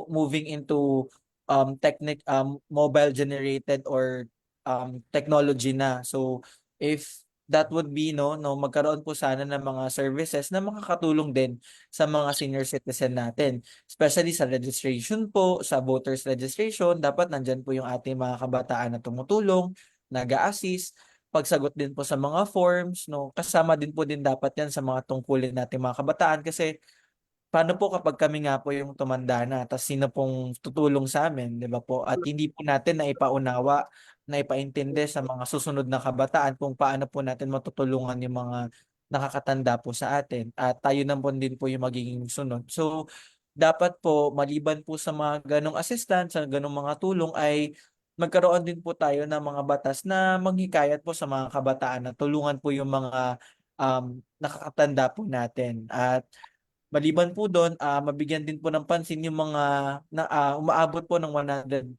moving into mobile generated or technology na. So if that would be magkaroon po sana ng mga services na makakatulong din sa mga senior citizen natin, especially sa registration po, sa voters registration, dapat nandyan po yung ating mga kabataan na tumutulong, nag-a-assist, pagsagot din po sa mga forms, kasama din po din dapat yan sa mga tungkulin nating mga kabataan, kasi paano po kapag kami nga po yung tumanda na, tapos sino pong tutulong sa amin, di ba po? At hindi po natin naipaintindi sa mga susunod na kabataan kung paano po natin matutulungan yung mga nakakatanda po sa atin at tayo naman din po yung magiging sunod. So, dapat po maliban po sa mga ganong assistance, sa ganong mga tulong ay magkaroon din po tayo ng mga batas na maghikayat po sa mga kabataan na tulungan po yung mga nakakatanda po natin. At maliban po doon, mabigyan din po ng pansin yung mga umaabot po ng 100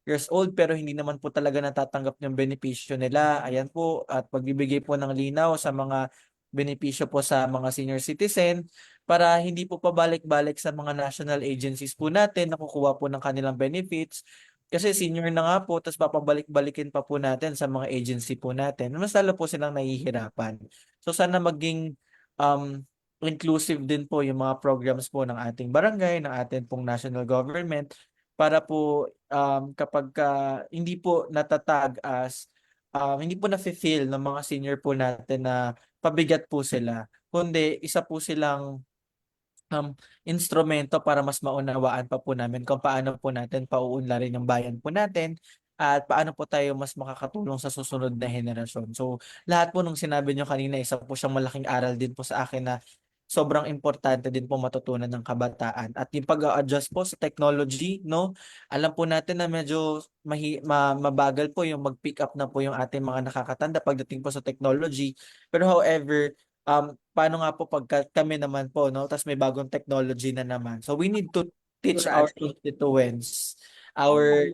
years old pero hindi naman po talaga natatanggap yung benepisyo nila. Ayan po, at pagbibigay po ng linaw sa mga benepisyo po sa mga senior citizen para hindi po pabalik-balik sa mga national agencies po natin na kukuha po ng kanilang benefits. Kasi senior na nga po, tapos papabalik-balikin pa po natin sa mga agency po natin. Mas lalo po silang nahihirapan. So sana maging um, inclusive din po yung mga programs po ng ating barangay, ng ating pong national government para po kapag hindi po natatag as hindi po na-feel ng mga senior po natin na pabigat po sila, kundi isa po silang instrumento para mas maunawaan pa po namin kung paano po natin pauunlarin yung bayan po natin at paano po tayo mas makakatulong sa susunod na henerasyon. So, lahat po nung sinabi nyo kanina, isa po siyang malaking aral din po sa akin na sobrang importante din po matutunan ng kabataan. At yung pag-adjust po sa technology, no? Alam po natin na medyo mabagal po yung mag-pick up na po yung ating mga nakakatanda pagdating po sa technology. Pero however, paano nga po pagka kami naman po, no? Tapos may bagong technology na naman. So we need to teach our constituents, our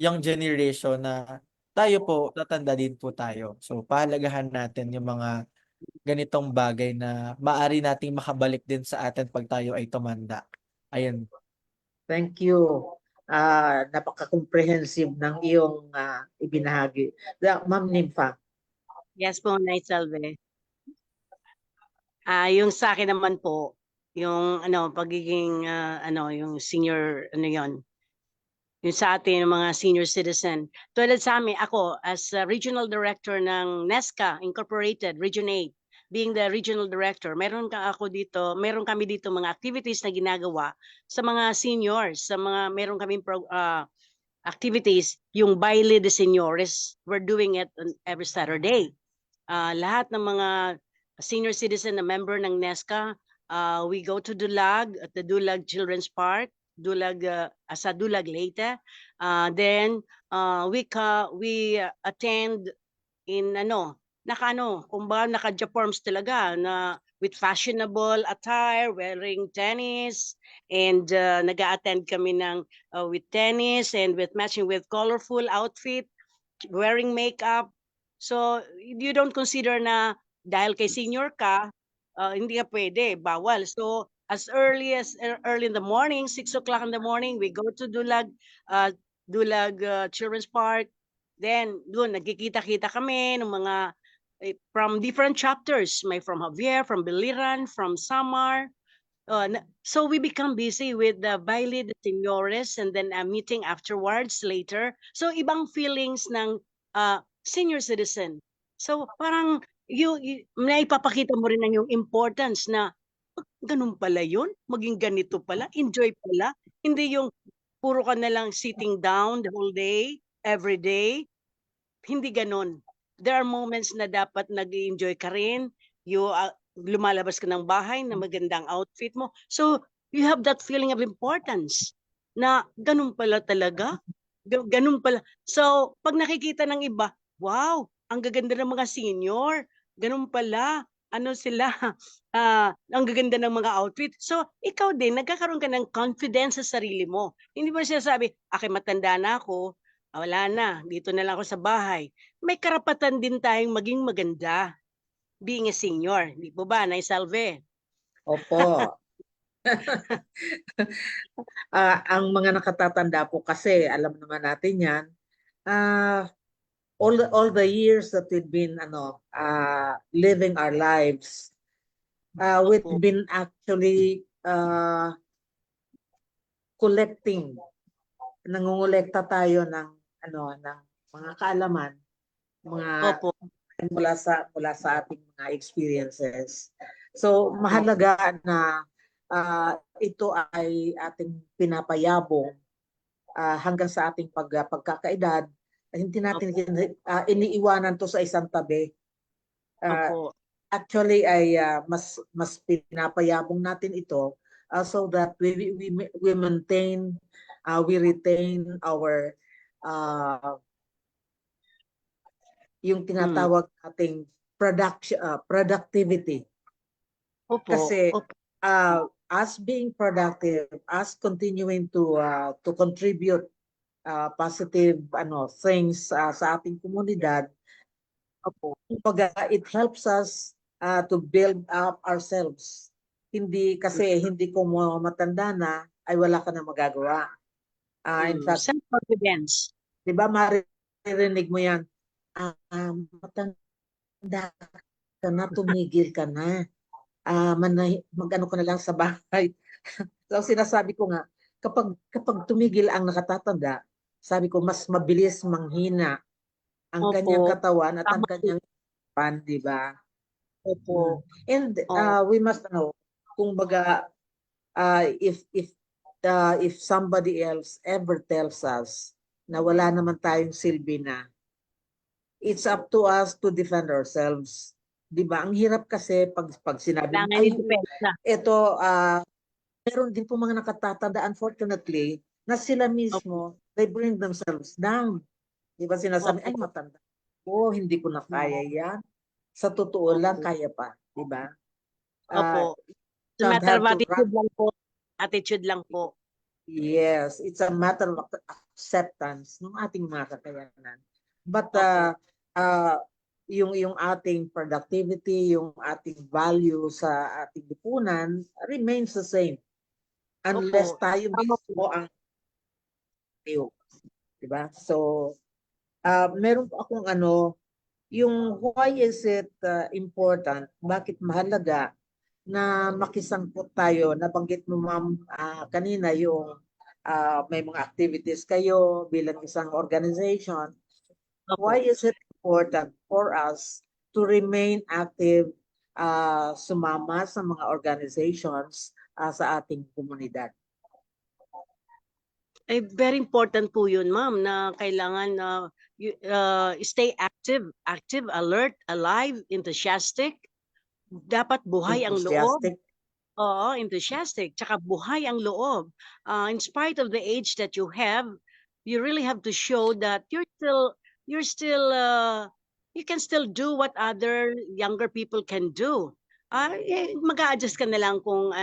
young generation na tayo po, tatanda din po tayo. So pahalagahan natin yung mga ganitong bagay na maaari nating makabalik din sa atin pag tayo ay tumanda. Ayun. Thank you. Napaka-comprehensive ng iyong ibinahagi. Ma'am Nympha. Yes po, Nay Salve. Yung sa akin naman po, yung pagiging yung senior yon, yung sa atin ng mga senior citizen. Tulad sa amin, ako as regional director ng NESCA Incorporated Region 8, being the regional director, meron kami dito mga activities na ginagawa sa mga seniors, meron kaming activities, yung Baile de Seniores. We're doing it on every Saturday. Lahat ng mga senior citizen na member ng NESCA, we go to Dulag at the Dulag Children's Park, sa Dulag Leyte. Then we attend in kumbaga naka-forms talaga na with fashionable attire, wearing tennis, and nag-a-attend kami ng with tennis and with matching with colorful outfit, wearing makeup. So you don't consider na dahil kay senior ka, hindi ka pwede, bawal. So as early in the morning, 6 o'clock in the morning, we go to Dulag Children's Park. Then doon nagkikita-kita kami ng mga from different chapters, may from Javier, from Biliran, from Samar. So we become busy with the Baile de Seniores and then a meeting afterwards later. So ibang feelings ng senior citizen. So parang naipapakita mo rin ang yung importance na ganun pala yun, maging ganito pala, enjoy pala. Hindi yung puro ka na lang sitting down the whole day, every day. Hindi ganun. There are moments na dapat nag-enjoy ka rin. Lumalabas ka ng bahay na magandang outfit mo. So you have that feeling of importance na ganun pala talaga. Ganun pala. So pag nakikita ng iba, wow, ang gaganda ng mga senior. Ganun pala. Sila, ang gaganda ng mga outfit. So, ikaw din, nagkakaroon ka ng confidence sa sarili mo. Hindi mo siya sabi, matanda na ako, wala na, dito na lang ako sa bahay. May karapatan din tayong maging maganda, being a senior. Di po ba, Nay Salve? Opo. Ang mga nakatatanda po kasi, alam naman natin yan, all the years that we've been living our lives, we've been actually collecting, nangongolekta tayo ng mga kaalaman, mula sa ating mga experiences. So mahalaga na ito ay ating pinapayabong hanggang sa ating pagkakaedad. Hindi natin iniiwanan to sa isang tabi. actually ay mas pinapayabong natin ito so that we maintain we retain our yung tinatawag nating productivity. Opo, Kasi opo. us being productive, us continuing to contribute positive things sa ating komunidad, kumbaga it helps us to build up ourselves. Hindi ko matanda na ay wala ka na magagawa. In fact, Self-confidence. 'di ba maririnig mo 'yan, matanda ka na, tumigil ka na. Mag-ano ka na lang sa bahay. So sinasabi ko nga, kapag tumigil ang nakatatanda, sabi ko mas mabilis manghina ang kanyang Opo. katawan at ang Tama. kanyang pan, di ba? Opo. And we must know, kung baga, if somebody else ever tells us na wala naman tayong silbi na, it's up to us to defend ourselves. Di ba? Ang hirap kasi pag sinabi, Kailangan yung depensa. ito, meron din po mga nakatatanda, unfortunately, na sila mismo, they bring themselves down. Di ba sinasabi, ay matanda ko, hindi ko na kaya yan. Sa totoo lang, kaya pa. Di ba? Opo. It's a Don't matter have of to attitude lang po. Attitude lang po. Yes, it's a matter of acceptance ng ating mga kakayanan. But yung ating productivity, yung ating value sa ating lipunan remains the same. Unless Opo. tayo Tama mismo ang diba? So, meron po akong yung why is it important, bakit mahalaga na makisangkot tayo. Nabanggit mo ma'am kanina yung may mga activities kayo bilang isang organization. Opo. Why is it important for us to remain active, sumama sa mga organizations sa ating komunidad? Eh, very important po yun, ma'am, na kailangan stay active, alert, alive, enthusiastic. Dapat buhay ang loob. Enthusiastic. Oo, enthusiastic. Tsaka buhay ang loob. In spite of the age that you have, you really have to show that you can still do what other younger people can do. Mag-a-adjust ka na lang kung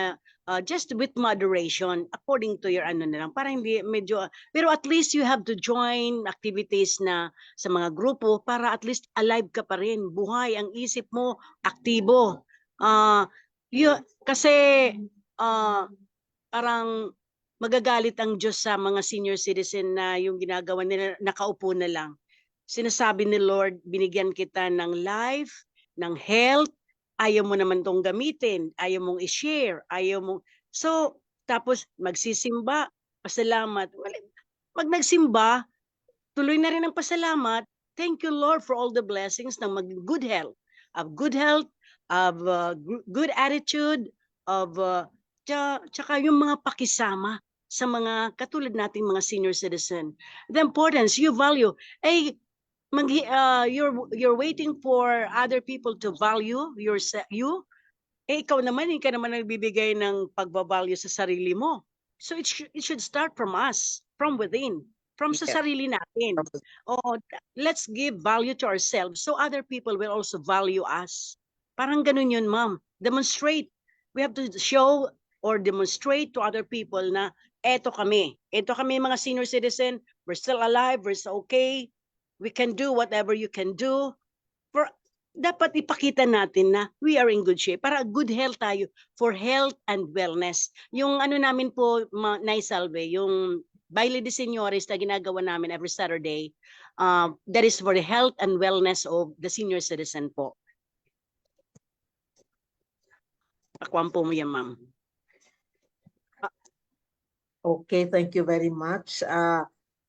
just with moderation according to your na lang para hindi medyo pero at least you have to join activities na sa mga grupo para at least alive ka pa rin, buhay ang isip mo, aktibo. Kasi parang magagalit ang Diyos sa mga senior citizen na yung ginagawa nila nakaupo na lang. Sinasabi ni Lord, binigyan kita ng life, ng health, ayaw mo naman tong gamitin, ayaw mong i-share, ayaw mong... So, tapos magsisimba, pasalamat. Pag nagsimba, tuloy na rin ang pasalamat. Thank you, Lord, for all the blessings ng good health, of good attitude, of tsaka yung mga pakisama sa mga katulad nating mga senior citizen. The importance, you value. You're waiting for other people to value you. Ikaw naman, hindi ka naman nagbibigay ng pagbabalyo sa sarili mo. So it should start from us, from within, sa sarili natin. Let's give value to ourselves so other people will also value us. Parang ganun yun, ma'am. Demonstrate. We have to show or demonstrate to other people na eto kami mga senior citizen, we're still alive, we're still okay. We can do whatever you can do. Dapat ipakita natin na we are in good shape para good health tayo, for health and wellness. Yung namin po, Naisalve, yung Baile de Señores na ginagawa namin every Saturday, that is for the health and wellness of the senior citizen po. Pakuan po mo yan, ma'am. Okay, thank you very much.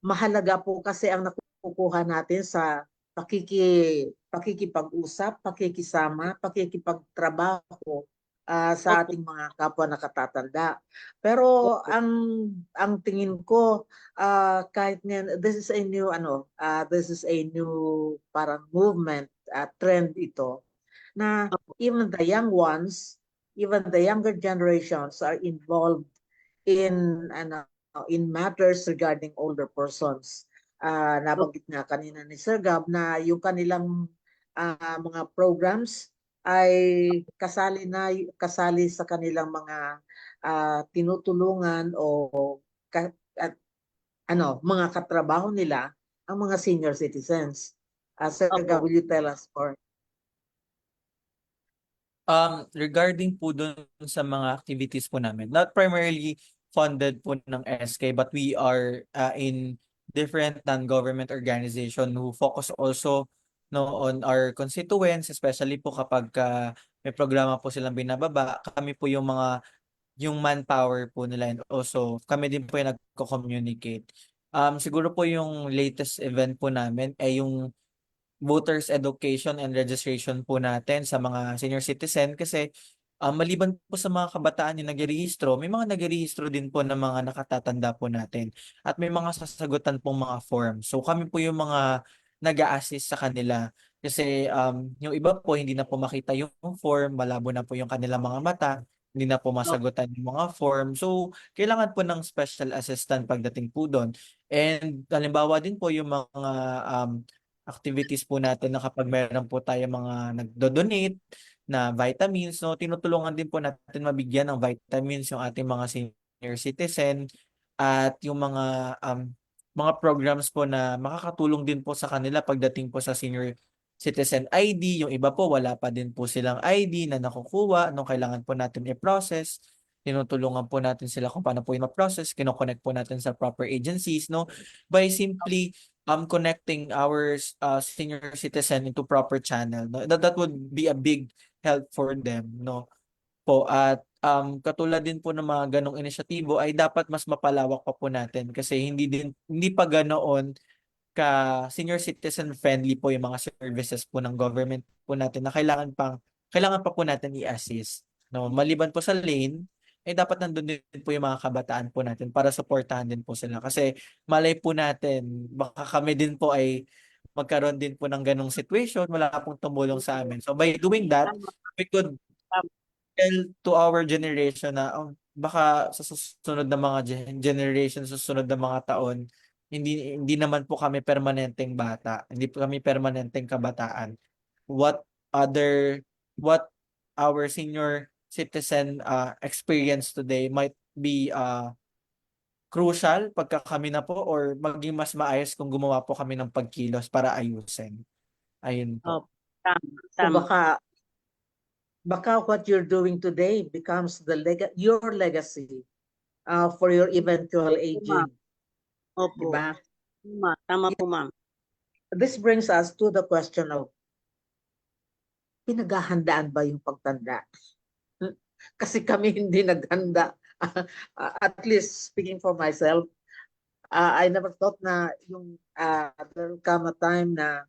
Mahalaga po kasi ang nakukuha natin sa pakikipag-usap, pakikisama, pakikipagtrabaho sa ating mga kapwa nakatatanda. Pero ang tingin ko kahit this is a new parang movement, trend ito na even the young ones, even the younger generations are involved in matters regarding older persons. Nabanggit nga kanina ni Sir Gab na yung kanilang mga programs ay kasali sa kanilang mga tinutulungan o at mga katrabaho nila ang mga senior citizens. Sir Gab, Opo. will you tell us more? Regarding po dun sa mga activities po namin, not primarily funded po ng SK, but we are in different non-government organization who focus also on our constituents, especially po kapag may programa po silang binababa, kami po yung manpower po nila, and also kami din po yung nagko-communicate. Siguro po yung latest event po namin ay yung voters education and registration po natin sa mga senior citizen, kasi maliban po sa mga kabataan yung nagirehistro, may mga nagirehistro din po ng mga nakatatanda po natin at may mga sasagutan pong mga form. So kami po yung mga nag-a-assist sa kanila, kasi yung iba po hindi na po makita yung form, malabo na po yung kanilang mga mata, hindi na po masagutan yung mga form. So kailangan po ng special assistant pagdating po doon. And halimbawa din po yung mga activities po natin na kapag meron po tayo mga nagdo-donate na vitamins, no, tinutulungan din po natin mabigyan ng vitamins yung ating mga senior citizen, at yung mga programs po na makakatulong din po sa kanila pagdating po sa senior citizen ID. Yung iba po wala pa din po silang ID na nakukuha nung kailangan po natin i-process. Tinutulungan po natin sila kung paano po yung ma-process, kinoconnect po natin sa proper agencies, no, by simply connecting our senior citizen into proper channel, no? That would be a big help for them, no po. At katulad din po ng mga ganong inisyatibo ay dapat mas mapalawak pa po natin, kasi hindi pa ganoon ka senior citizen friendly po yung mga services po ng government po natin na kailangan pa po natin i-assist, no, maliban po sa lane, eh dapat nandun din po yung mga kabataan po natin para suportahan din po sila, kasi malay po natin baka kami din po ay magkaroon din po ng ganong situation, wala pong tumulong sa amin. So by doing that, Tama, we could tama. tell to our generation na baka sa susunod na mga generation, susunod na mga taon, hindi naman po kami permanenteng bata, hindi po kami permanenteng kabataan. What other what our senior citizen experience today might be crucial pagka kami na po, or maging mas maayos kung gumawa po kami ng pagkilos para ayusin. Ayun po. Opo. Tama, So tama. baka what you're doing today becomes your legacy for your eventual aging, di Opo. ba? Tama po, ma'am. This brings us to the question of pinaghahandaan ba yung pagtanda? Kasi kami hindi naghanda. At least speaking for myself, I never thought na there will come a time na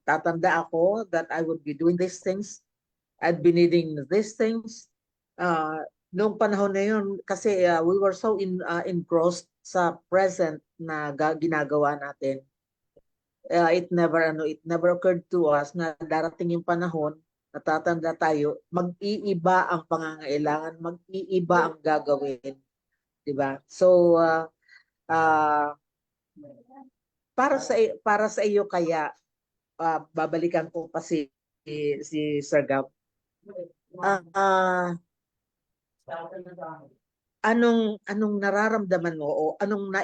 tatanda ako that I would be doing these things. I'd be needing these things. Noong panahon na yun, kasi we were so engrossed sa present na ginagawa natin. It never occurred to us na darating yung panahon, natatanda tayo, mag-iiba ang pangangailangan, mag-iiba ang gagawin, di ba? So para sa iyo kaya babalikan ko pa si Sir Gab. Anong nararamdaman mo o anong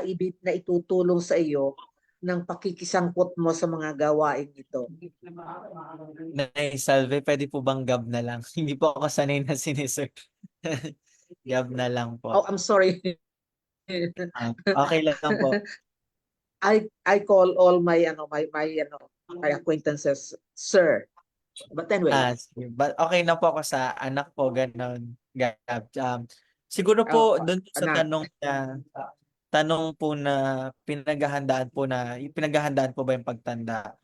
naitutulong sa iyo ng pakikisangkot mo sa mga gawain ito? Salve, pwede po bang Gab na lang? Hindi po ako sanay na sinisir. Gab na lang po. Oh, I'm sorry. Okay lang po. I call all my acquaintances sir. But anyway. But okay na po ako sa anak po, ganon, Gab. Siguro po doon sa tanong po na pinaghahandaan po ba yung pagtanda?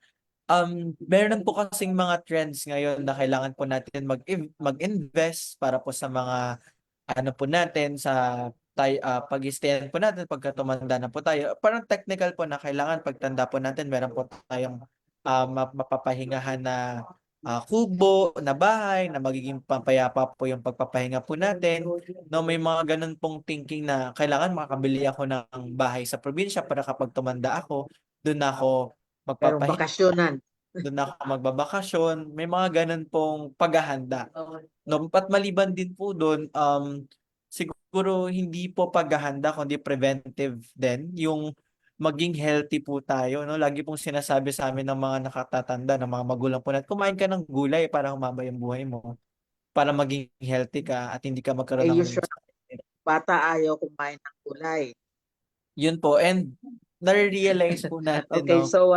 Meron po kasing mga trends ngayon na kailangan po natin mag-invest para po sa mga po natin sa pag-stayan po natin pagka tumanda na po tayo. Parang technical po na kailangan pagtanda po natin meron po tayong mapapahingahan na kubo na bahay na magiging pampayapa po yung pagpapahinga po natin. No, may mga ganun pong thinking na kailangan makakabili ako ng bahay sa probinsya para kapag tumanda ako, doon ako Merong magpapahinga, bakasyonan. doon ako magbabakasyon. May mga ganun pong paghahanda. No, at maliban din po doon, siguro hindi po paghahanda kundi preventive din yung maging healthy po tayo, no? Lagi pong sinasabi sa amin ng mga nakatatanda, ng mga magulang po natin, kumain ka ng gulay para humaba yung buhay mo, para maging healthy ka at hindi ka magkaroon ng Usually, bata ayaw kumain ng gulay. yun po. And nare-realize po natin, Okay, no? so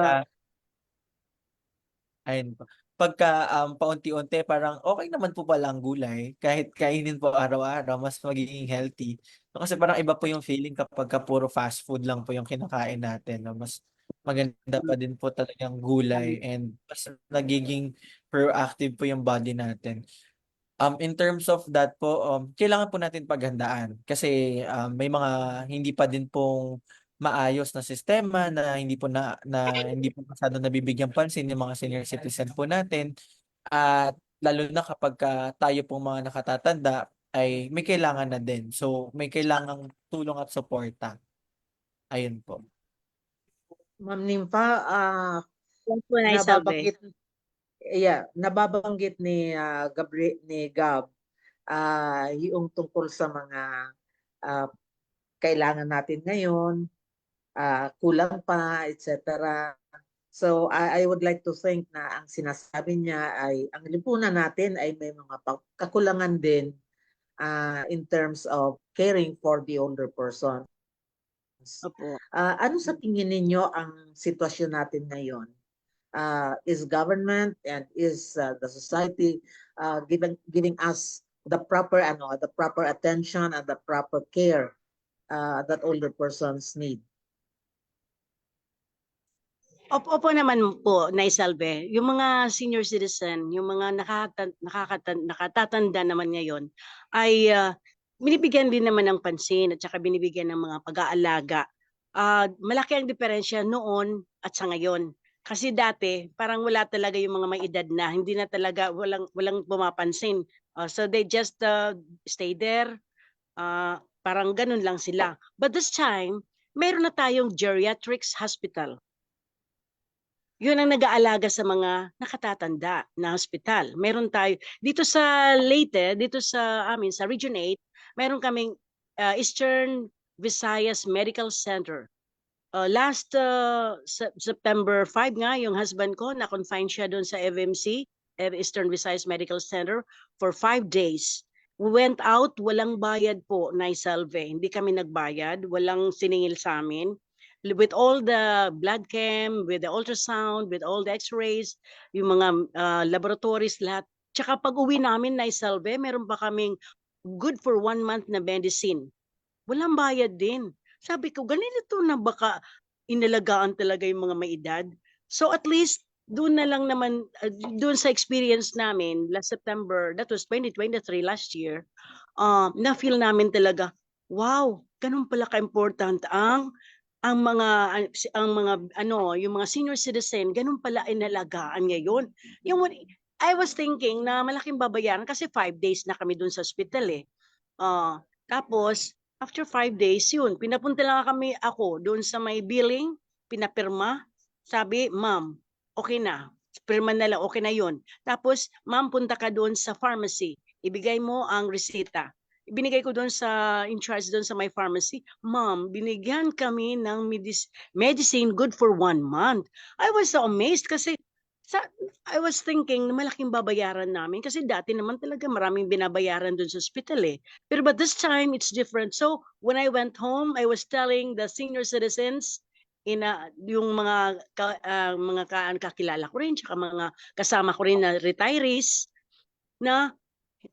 Ayun po. Pagka paunti-unti, parang okay naman po pala ang gulay. Kahit kainin po araw-araw, mas magiging healthy. No, kasi parang iba po yung feeling kapag puro fast food lang po yung kinakain natin. No? Mas maganda pa din po talagang gulay and mas nagiging proactive po yung body natin. In terms of that po, kailangan po natin paghandaan kasi may mga hindi pa din pong maayos na sistema na hindi po masyado nabibigyan pansin yung mga senior citizen po natin at lalo na kapag tayo pong mga nakatatanda ay may kailangan na din. So may kailangang tulong at suporta. Ayun po. Ma'am Nympha, Yan po, Nay Salve. nababanggit ni Gab yung tungkol sa mga kailangan natin ngayon, kulang pa, etc. So I would like to think na ang sinasabi niya ay ang lipunan natin ay may mga kakulangan din in terms of caring for the older person. Opo. Ano sa tingin ninyo ang sitwasyon natin ngayon? Is government and is the society giving us the proper attention and the proper care that older persons need? Opo naman po, Nay Salve. Yung mga senior citizen, yung mga nakatatanda naman ngayon, ay binibigyan din naman ng pansin at saka binibigyan ng mga pag-aalaga. Malaki ang diferensya noon at sa ngayon. Kasi dati, parang wala talaga yung mga may edad na, hindi na talaga, walang pumapansin. So they just stay there, parang ganun lang sila. But this time, meron na tayong geriatrics hospital. Yun ang nag-aalaga sa mga nakatatanda na hospital. Meron tayo dito sa Leyte, dito sa amin sa Region 8, meron kaming Eastern Visayas Medical Center. Last September 5 nga, yung husband ko na-confine siya doon sa FMC, Eastern Visayas Medical Center, for 5 days. We went out, walang bayad po, Nay Salve. Hindi kami nagbayad, walang siningil sa amin. With all the blood chem, with the ultrasound, with all the x-rays, yung mga laboratories, lahat. Tsaka pag uwi namin, Nay Salve, meron pa kaming good for 1 month na medicine. Walang bayad din. Sabi ko, ganito na baka inalagaan talaga yung mga may edad. So at least, doon na lang naman, doon sa experience namin, last September, that was 2023, last year, na-feel namin talaga, wow, ganun pala ka-important yung mga senior citizen, ganun pala inalagaan ngayon. I was thinking na malaking babayaran kasi 5 days na kami dun sa hospital eh. Tapos, after 5 days, yun, pinapunta lang ako dun sa may billing, pinapirma, sabi, ma'am, okay na, pirma na lang, okay na yun. Tapos, ma'am, punta ka dun sa pharmacy, ibigay mo ang resita. Binigay ko doon sa in charge doon sa my pharmacy, ma'am, binigyan kami ng medicine good for 1 month. I was so amazed kasi I was thinking na malaking babayaran namin kasi dati naman talaga maraming binabayaran doon sa hospital eh. But this time it's different. So when I went home, I was telling the senior citizens yung mga kakilala ko rin, tsaka mga kasama ko rin na retirees na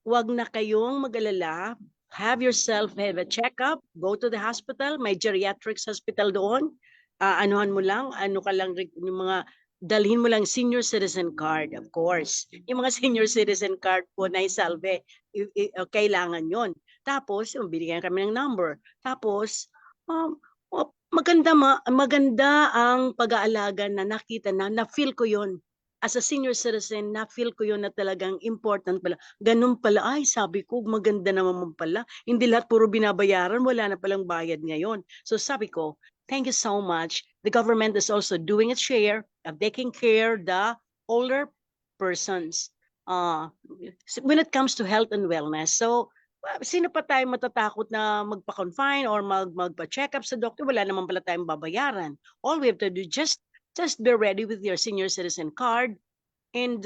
wag na kayong mag-alala. Have yourself have a checkup. Go to the hospital. May geriatrics hospital doon. Anuhan mo lang. Yung mga dalhin mo lang senior citizen card, of course. Yung mga senior citizen card po na Salve, kailangan yon. Tapos, binigyan kami ng number. Tapos, maganda ang pag-aalaga na nakita na feel ko yon. as a senior citizen, na-feel ko yun na talagang important pala. Ganun pala, ay sabi ko, maganda naman pala. Hindi lahat puro binabayaran, wala na palang bayad ngayon. So sabi ko, thank you so much. The government is also doing its share of taking care the older persons when it comes to health and wellness. So, sino pa tayo matatakot na magpa-confine or magpa-check up sa doctor? Wala naman pala tayong babayaran. All we have to do, just be ready with your senior citizen card and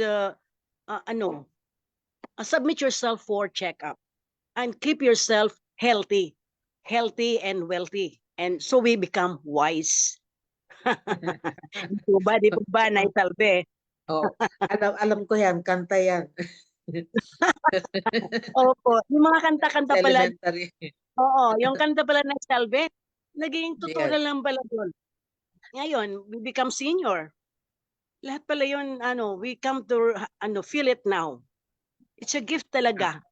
submit yourself for checkup and keep yourself healthy and wealthy. And so we become wise. Di po ba, Nay Salve? Oh, alam ko yan, kanta yan. Opo, yung mga kanta-kanta pala, Elementary. oo, yung kanta pala ng Salve, naging totoo Yes. na lang pala doon. Ngayon, we become senior. Lahat pala yun, we come to, feel it now. It's a gift talaga,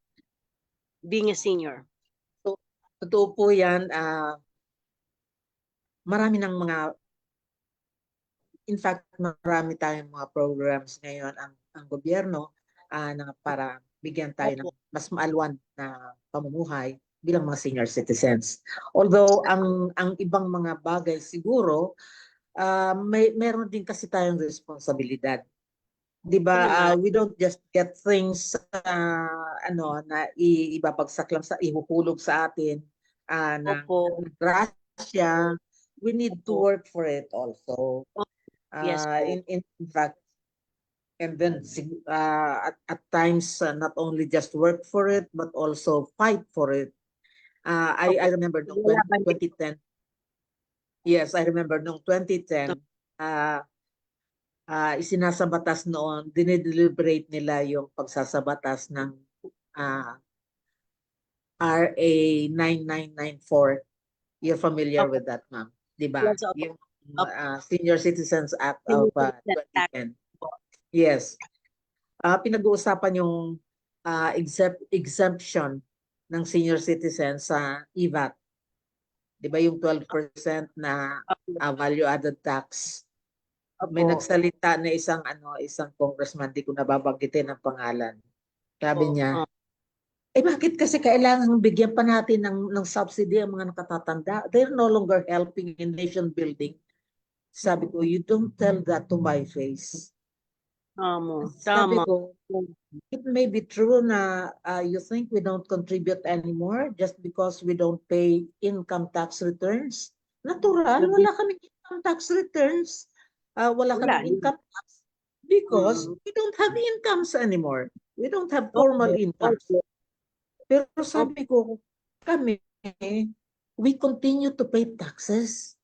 being a senior. Totoo po yan. Marami ng in fact, marami tayong mga programs ngayon ang gobyerno na para bigyan tayo ng mas maalwan na pamumuhay bilang mga senior citizens. Although ang ibang mga bagay siguro meron din kasi tayong responsibilidad. 'Di ba? We don't just get things na ibabagsak lang ihuhulog sa atin ng grasya. We need to work for it also. Yes po. In fact, and then at times not only just work for it but also fight for it. I remember noong 2010. Yes, I remember noong 2010 isinasabatas noon, dinideliberate nila yung pagsasabatas ng RA 9994. You're familiar with that, ma'am? Diba? Yes, yung Senior Citizens Act of 2010. Yes. Pinag-uusapan yung exemption ng senior citizens sa EVAT. Diba yung 12% na value-added tax? May nagsalita na isang congressman, di ko nababanggitin ang pangalan. Sabi niya, bakit kasi kailangan bigyan pa natin ng subsidy ang mga nakatatanda? They're no longer helping in nation building. Sabi ko, you don't tell that to my face. Sabi ko, it may be true na you think we don't contribute anymore just because we don't pay income tax returns. Natural, wala kaming income tax returns. Wala kaming income tax because we don't have incomes anymore. We don't have formal incomes. Pero sabi ko, kami, we continue to pay taxes.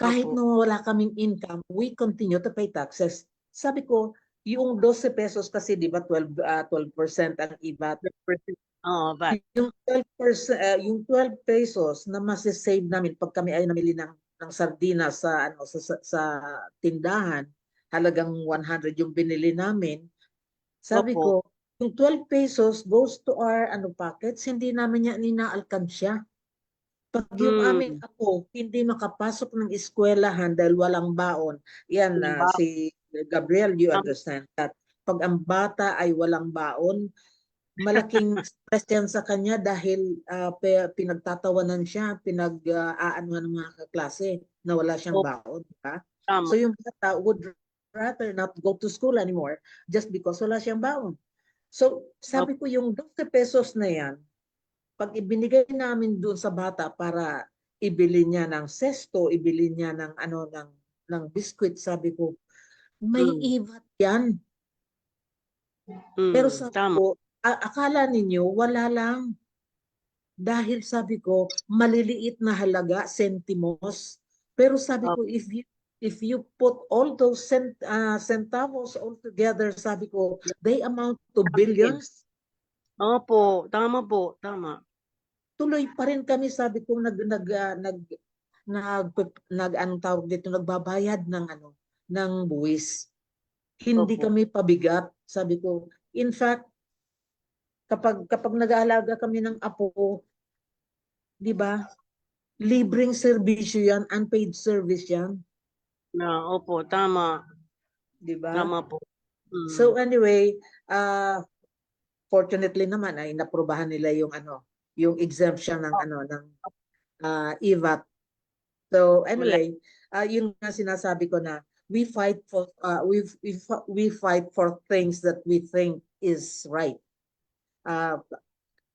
Kahit na wala kaming income, we continue to pay taxes. Sabi ko, yung 12 pesos kasi, di ba, 12% ang IVAT. Yung 12%, yung 12 pesos na masisave namin pag kami ay namili ng sardinas sa tindahan, halagang 100 yung binili namin. Sabi ko, yung 12 pesos goes to our pockets, hindi namin yan inaalkansya. Pag yung aming ako hindi makapasok ng eskwelahan dahil walang baon, yan si Gabriel, you understand that. Pag ang bata ay walang baon, malaking stress yan sa kanya dahil pinagtatawanan siya, pinag-aanuhan ng mga kaklase na wala siyang baon. Diba? So yung bata would rather not go to school anymore just because wala siyang baon. So sabi ko yung 12 pesos na yan, pag ibinigay namin doon sa bata para ibili niya ng sesto, ibili niya ng biscuit, sabi ko, may IVAT yan. Pero sabi ko, akala ninyo, wala lang. Dahil sabi ko, maliliit na halaga, sentimos. Pero sabi ko, if you put all those centavos all together, sabi ko, they amount to billions. Opo, tama po, tama. Tuloy pa rin kami, sabi ko, nagbabayad ng buwis. Hindi kami pabigat, sabi ko. In fact, kapag nag-aalaga kami ng apo, di ba? Libreng serbisyo yan, unpaid service yan. Opo, tama. di ba? Tama po. So anyway, fortunately naman ay naprubahan nila yung yung exemption ng ng EVAT. So Wala. anyway, yun nga sinasabi ko na we fight for we fight for things that we think is right.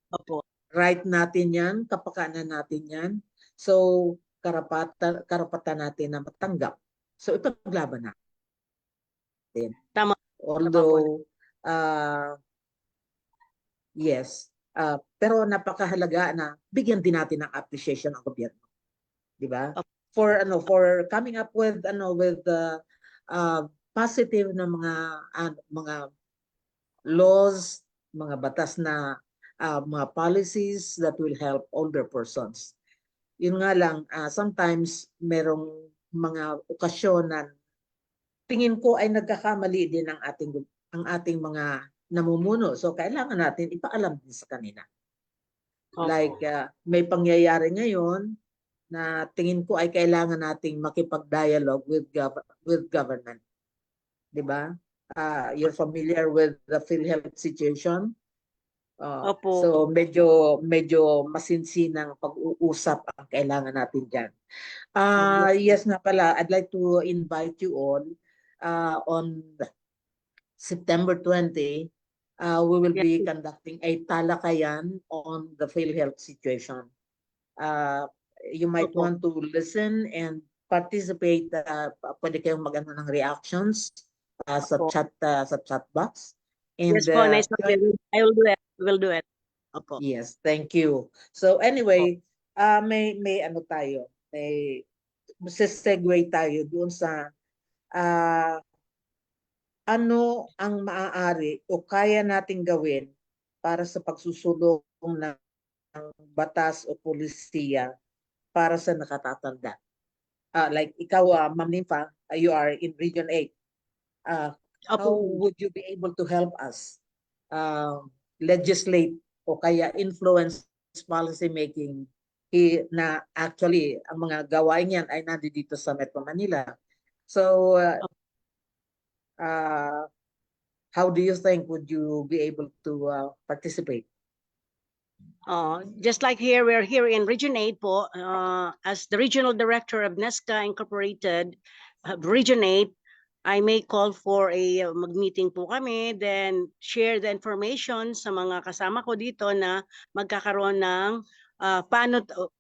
Opo. Right natin 'yan, kapakanan natin 'yan. So karapatan natin na matanggap. So ipaglaban natin. Tama. Although yes, pero napakahalaga na bigyan din natin ng appreciation ang gobyerno, 'di ba? Opo. For coming up with with positive na mga laws, mga batas na mga policies that will help older persons. Yun nga lang, sometimes merong mga okasyon na tingin ko ay nagkakamali din ang ating mga namumuno. So kailangan natin ipaalam din sa kanila. Opo. Like may pangyayari ngayon na tingin ko ay kailangan nating makipag-dialogue with government. 'Di ba? You're familiar with the PhilHealth situation? Opo. So medyo masinsinang pag-uusap ang kailangan natin diyan. Yes nga pala, I'd like to invite you all on September 20. We will be conducting a talakayan on the PhilHealth situation. You might Opo. want to listen and participate. Pwede kayong mag-ano ng reactions sa Opo. chat box. And Yes po, nice. I will do it. We will do it. Opo. yes, thank you. So anyway, may ano tayo, may segue tayo doon sa ano ang maaari o kaya nating gawin para sa pagsusulong ng batas o polisiya para sa nakatatanda. Like ikaw, Ma'am Nympha, you are in Region 8. How Opo. would you be able to help us legislate o kaya influence policy making na actually ang mga gawain yan ay nandito sa Metro Manila. So how do you think would you be able to participate? Just like here, we're here in Region 8 po, as the Regional Director of NESCA Incorporated, Region 8, I may call for a mag-meeting po kami, then share the information sa mga kasama ko dito na magkakaroon ng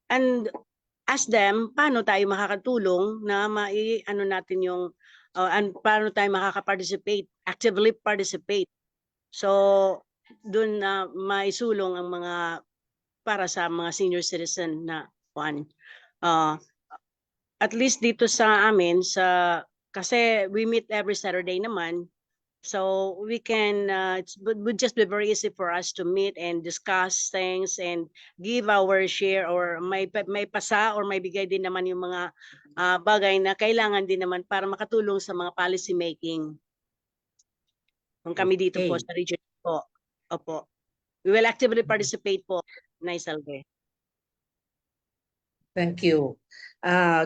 and ask them paano tayo makakatulong na ano natin yung and paano tayo makaka-participate, actively participate. So doon na maisulong ang mga para sa mga senior citizen na at least dito sa amin kasi we meet every Saturday naman, so we can it would just be very easy for us to meet and discuss things and give our share, or may pasa or may bigay din naman yung mga bagay na kailangan din naman para makatulong sa mga policy making. Kung kami dito po sa region po. Opo. We will actively participate po, Naisalve. Thank you.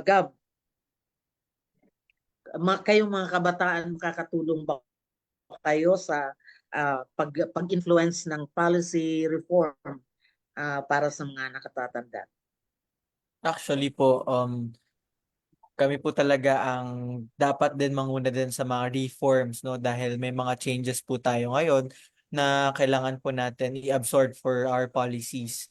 Gab, kayong mga kabataan, makakatulong ba kayo sa pag-influence ng policy reform para sa mga nakatatanda? Actually po, kami po talaga ang dapat din manguna din sa mga reforms, no, dahil may mga changes po tayo ngayon na kailangan po natin i-absorb for our policies.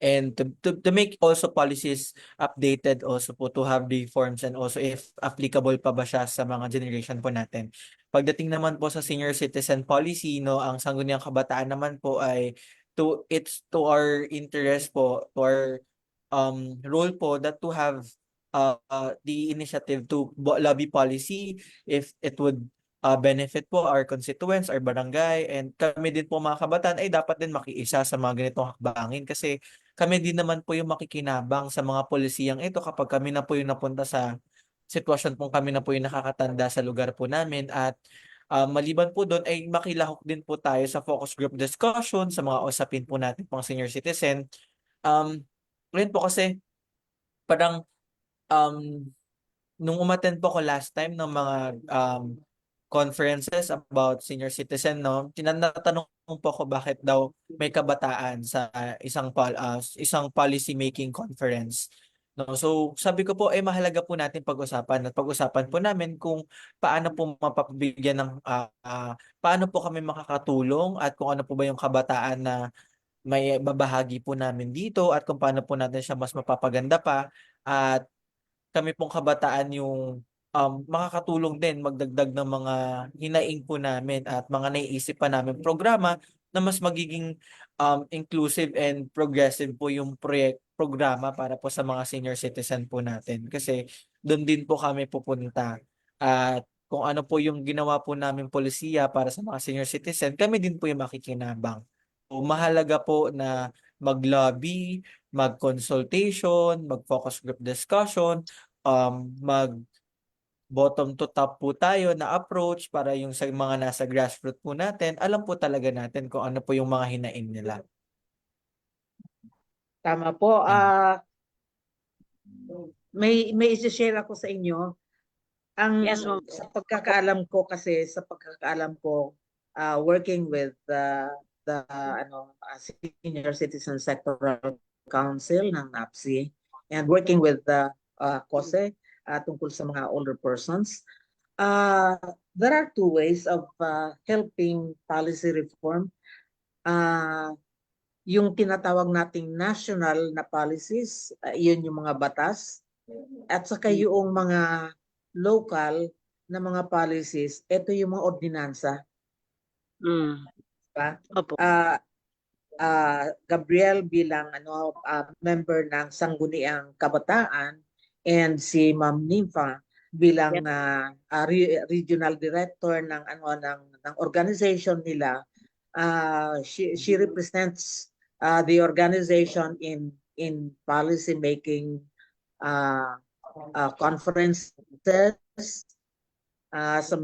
And to make also policies updated also po, to have reforms, and also if applicable pa ba siya sa mga generation po natin. Pagdating naman po sa senior citizen policy, no, ang Sangguniang Kabataan naman po ay it's to our interest po, to our role po, that to have the initiative to lobby policy if it would benefit po our constituents, our barangay, and kami din po mga kabataan ay dapat din makiisa sa mga ganitong hakbangin, kasi kami din naman po yung makikinabang sa mga polisiyang ito kapag kami na po yung napunta sa sitwasyon kung kami na po yung nakakatanda sa lugar po namin. At maliban po doon ay makilahok din po tayo sa focus group discussion sa mga usapin po natin pang senior citizen. Ngayon po kasi parang nung umattend po ko last time ng mga conferences about senior citizen, no, tinatanong po ako bakit daw may kabataan sa isang policy making conference. No, so sabi ko po ay mahalaga po natin pag-usapan at pag-usapan po namin kung paano po mapapabigyan ng paano po kami makakatulong at kung ano po ba yung kabataan na may babahagi po namin dito at kung paano po natin siya mas mapapaganda pa at kami pong kabataan yung makakatulong din magdagdag ng mga hinaing po namin at mga naiisip pa namin programa na mas magiging inclusive and progressive po yung programa para po sa mga senior citizen po natin. Kasi doon din po kami pupunta at kung ano po yung ginawa po namin polisiya para sa mga senior citizen, kami din po yung makikinabang. So, mahalaga po na mag-lobby, mag-consultation, mag-focus group discussion, mag bottom to top po tayo na approach para yung sa mga nasa grassroots po natin, alam po talaga natin kung ano po yung mga hinaing nila. Tama po. May isi-share ako sa inyo. Yes, ma'am. Sa pagkakaalam ko, working with the Senior Citizen Sectoral Council ng NAPSI and working with the COSE tungkol sa mga older persons. There are two ways of helping policy reform. Yung tinatawag nating national na policies, yun yung mga batas, at saka yung mga local na mga policies, ito yung mga ordinansa. Diba? Opo. Gabriel bilang member ng Sangguniang Kabataan and si Ma'am Nympha bilang regional director ng ng organization nila. She represents the organization in policy making conferences, sa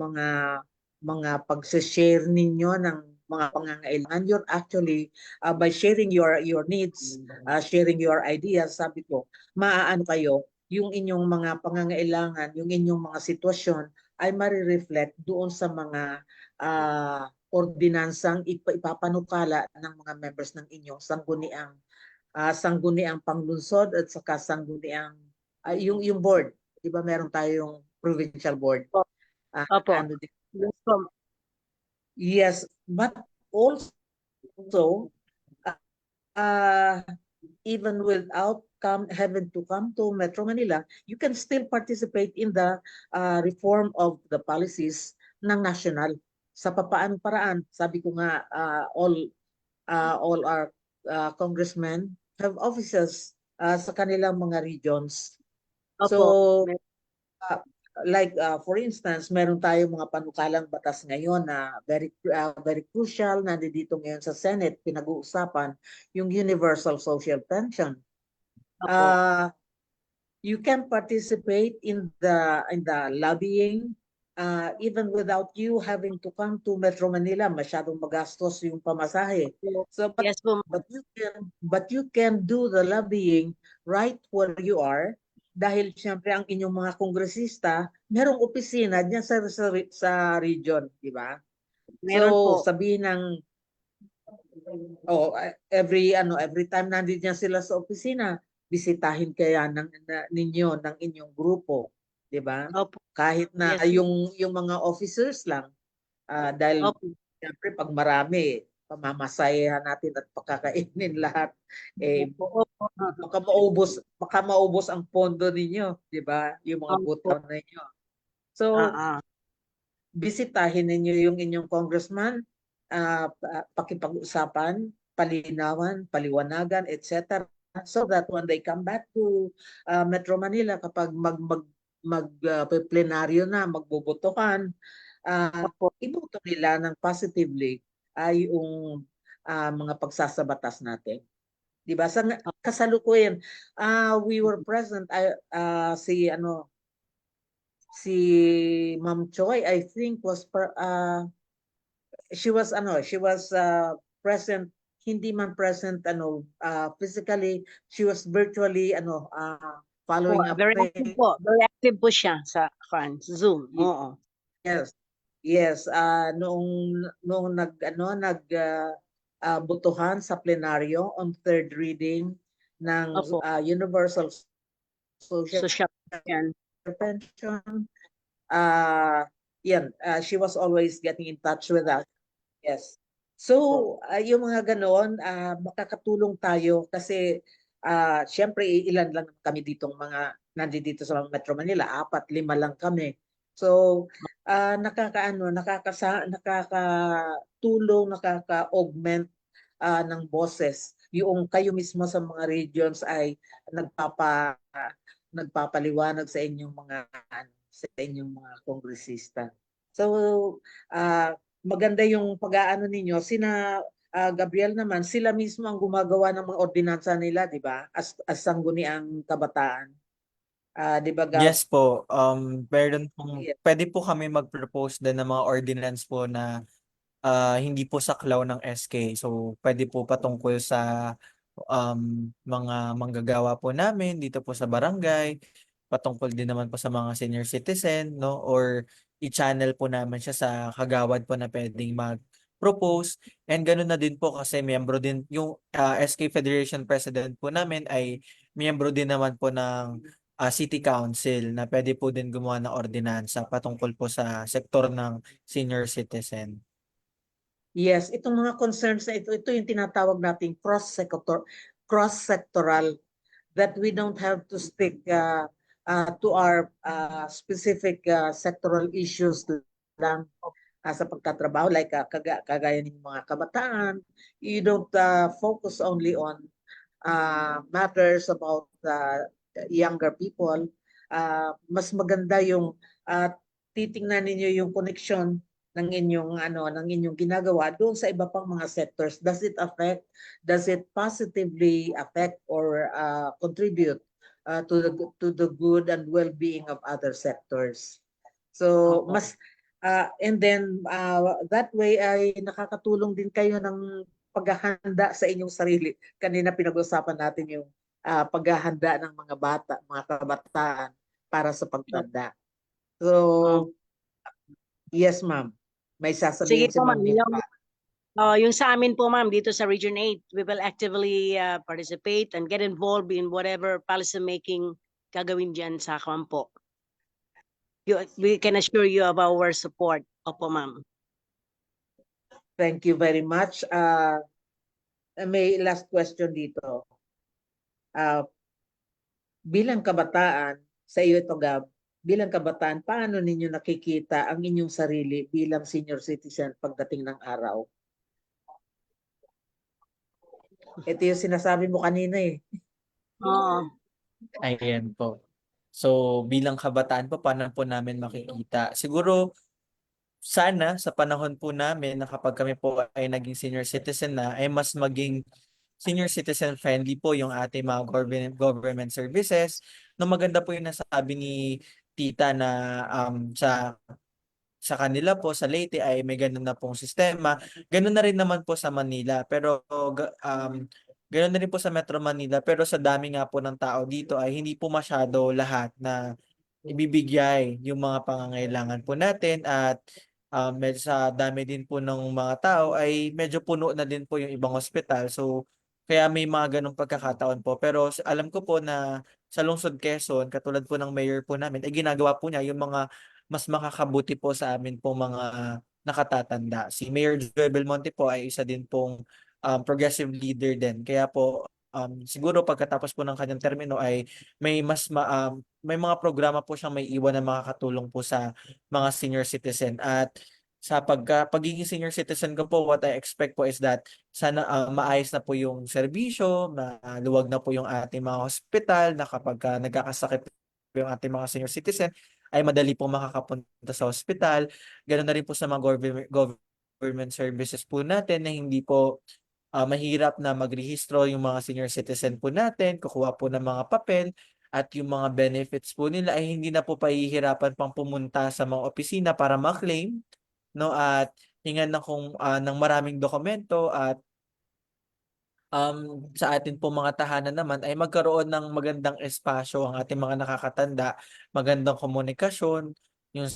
mga pag-share ninyo ng mga pangangailangan. You're actually by sharing your needs, sharing your ideas, sabi ko, maaano kayo yung inyong mga pangangailangan, yung inyong mga sitwasyon ay mari-reflect doon sa mga ordinansang ipapanukala ng mga members ng inyong sangguniang panglungsod at saka sangguniang yung board. Di ba meron tayong provincial board? Opo. Yes, but also even without having to come to Metro Manila, you can still participate in the reform of the policies ng national. Sa papaanong paraan, sabi ko nga, all our congressmen have offices sa kanilang mga regions. So, for instance, meron tayong mga panukalang batas ngayon na very crucial, nandito ngayon sa Senate, pinag-uusapan yung universal social pension. You can participate in the lobbying even without you having to come to Metro Manila. Masyadong magastos yung pamasahe. So, but you can do the lobbying right where you are. Dahil siyempre ang inyong mga kongresista, merong opisina diyan sa region, di ba? So, sabihin ng every time nandiyan sila sa opisina, bisitahin kaya ninyo ng inyong grupo, di ba? Kahit na yung mga officers lang, dahil siyempre pag marami, pamamasayahan natin at pakakainin lahat, baka maubos ang pondo ninyo, di ba? Yung mga butang ninyo. So, bisitahin ninyo yung inyong congressman, pakipag-usapan, palinawan, paliwanagan, etc. So that when they come back to Metro Manila, kapag plenaryo na, magbubutuhan, iboto nila ng positively ay yung mga pagsasabatas natin. Diba? Sa kasalukuyan, we were present, si Ma'am Choi, I think she was present, hindi man present physically, she was virtually following up. Very active po siya sa Zoom. Oo. Yes. Yes, noong butuhan sa plenaryo on third reading ng Opo. Universal Social Social yan. Pension, she was always getting in touch with us. Yes. So, yung mga ganoon, makakatulong tayo kasi syempre ilan lang kami ditong mga nandito sa Metro Manila, 4, 5 lang kami. So, nakakatulong, nakaka-augment ng boses. Yung kayo mismo sa mga regions ay nagpapaliwanag sa inyong mga kongresista. So, maganda yung pag-aano ninyo. Sina Gabriel naman, sila mismo ang gumagawa ng mga ordinansa nila, di ba? As sangguniang kabataan. Di ba, Gab? Yes po, meron pong, Yes. pwede po kami mag-propose din ng mga ordinance po na hindi po saklaw ng SK. So, pwede po patungkol sa mga manggagawa po namin dito po sa barangay, patungkol din naman po sa mga senior citizen, no? Or i-channel po namin siya sa kagawad po na pwedeng mag-propose. And ganoon na din po kasi miyembro din, yung SK Federation President po namin ay miyembro din naman po ng City Council na pwede po din gumawa ng ordinansa patungkol po sa sektor ng senior citizen. Yes, itong mga concerns na ito yung tinatawag nating cross-sectoral, that we don't have to stick to our specific sectoral issues lang sa pagtatrabaho, like kagaya ng mga kabataan. You don't focus only on matters about younger people. Mas maganda yung titingnan ninyo yung connection ng inyong ginagawa doon sa iba pang mga sectors. Does it positively affect or contribute to the good and well-being of other sectors? So Opo. and then that way ay nakakatulong din kayo ng paghahanda sa inyong sarili. Kanina pinag-usapan natin yung paghahanda ng mga kabataan para sa pagtanda. So, yes, ma'am. May Sige sasabihin si po, Ma'am ma'am. Milka. Yung sa amin po, ma'am, dito sa Region 8, we will actively participate and get involved in whatever policy making gagawin dyan sa Kampo. We can assure you of our support. Opo, ma'am. Thank you very much. May last question dito. Bilang kabataan, sa iyo ito, Gab, bilang kabataan, paano ninyo nakikita ang inyong sarili bilang senior citizen pagdating ng araw? Ito yung sinasabi mo kanina eh. Oo. Ayan po. So, bilang kabataan po, paano po namin makikita? Siguro, sana sa panahon po namin na kapag kami po ay naging senior citizen na, ay mas maging senior citizen friendly po yung ating mga government services. No, maganda po yung nasabi ni Tita na sa kanila po sa Leyte ay may ganun na pong sistema. Ganun na rin naman po sa Manila. Pero ganun na rin po sa Metro Manila. Pero sa dami nga po ng tao dito ay hindi po masyado lahat na ibibigay yung mga pangangailangan po natin at medyo sa dami din po ng mga tao ay medyo puno na din po yung ibang ospital. So kaya may mga ganong pagkakataon po. Pero alam ko po na sa Lungsod Quezon, katulad po ng mayor po namin, ay ginagawa po niya yung mga mas makakabuti po sa amin po mga nakatatanda. Si Mayor Joy Belmonte po ay isa din pong progressive leader din. Kaya po siguro pagkatapos po ng kanyang termino ay may mga programa po siyang may iwan na makakatulong po sa mga senior citizen. At sa pagiging senior citizen ko po, what I expect po is that sana maayos na po yung serbisyo, maluwag na po yung ating mga hospital na kapag nagkakasakit po yung ating mga senior citizen, ay madali po makakapunta sa hospital. Ganoon na rin po sa mga government services po natin na hindi po mahirap na magrehistro yung mga senior citizen po natin, kukuha po ng mga papel at yung mga benefits po nila ay hindi na po pahihirapan pang pumunta sa mga opisina para ma-claim, no? At hingan ng maraming dokumento at sa atin po mga tahanan naman ay magkaroon ng magandang espasyo ang ating mga nakakatanda, magandang komunikasyon, yung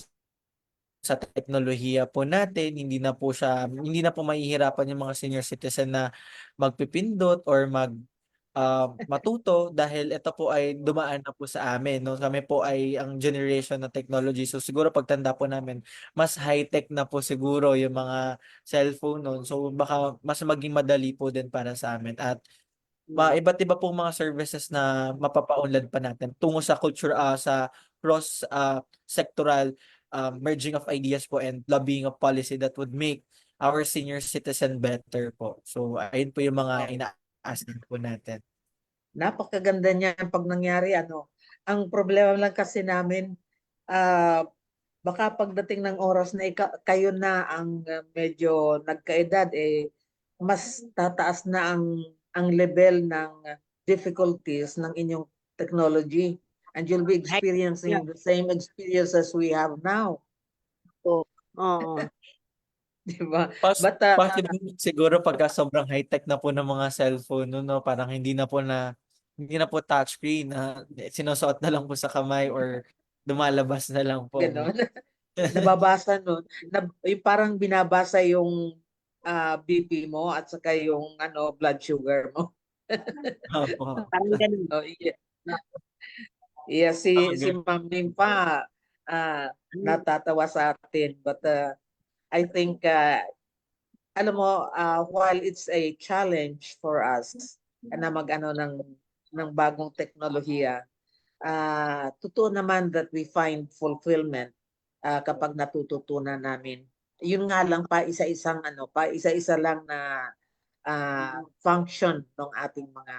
sa teknolohiya po natin, hindi na po mahihirapan yung mga senior citizen na magpipindot or matuto dahil ito po ay dumaan na po sa amin, no? Kami po ay ang generation ng technology. So siguro pagtanda po namin, mas high-tech na po siguro yung mga cellphone noon. So baka mas maging madali po din para sa amin. At iba't iba pong mga services na mapapaunlad pa natin tungo sa culture, sa cross sectoral merging of ideas po and lobbying of policy that would make our senior citizen better po. So ayun po yung mga ina-ask po natin. Napakaganda niyan pag nangyari ano. Ang problema lang kasi namin, ah, baka pagdating ng oras na kayo na ang medyo nagkaedad, mas tataas na ang level ng difficulties ng inyong technology, and you'll be experiencing the same experiences we have now. Oo. Di ba? But, But possible siguro pagka sobrang high-tech na po ng mga cellphone, no, parang hindi na po touchscreen, na sinusuot na lang po sa kamay or lumalabas na lang po. No? gano'n. Nababasa nun, yung parang binabasa yung BP mo at saka yung blood sugar mo. Opo. Parang ganun. Oh, yeah, si Okay. Ma'am Nimpa natatawa sa atin, but I think alam mo, while it's a challenge for us na mag-ano ng bagong teknolohiya, totoo naman that we find fulfillment kapag natututunan namin. Yun nga lang pa isa-isa lang na function ng ating mga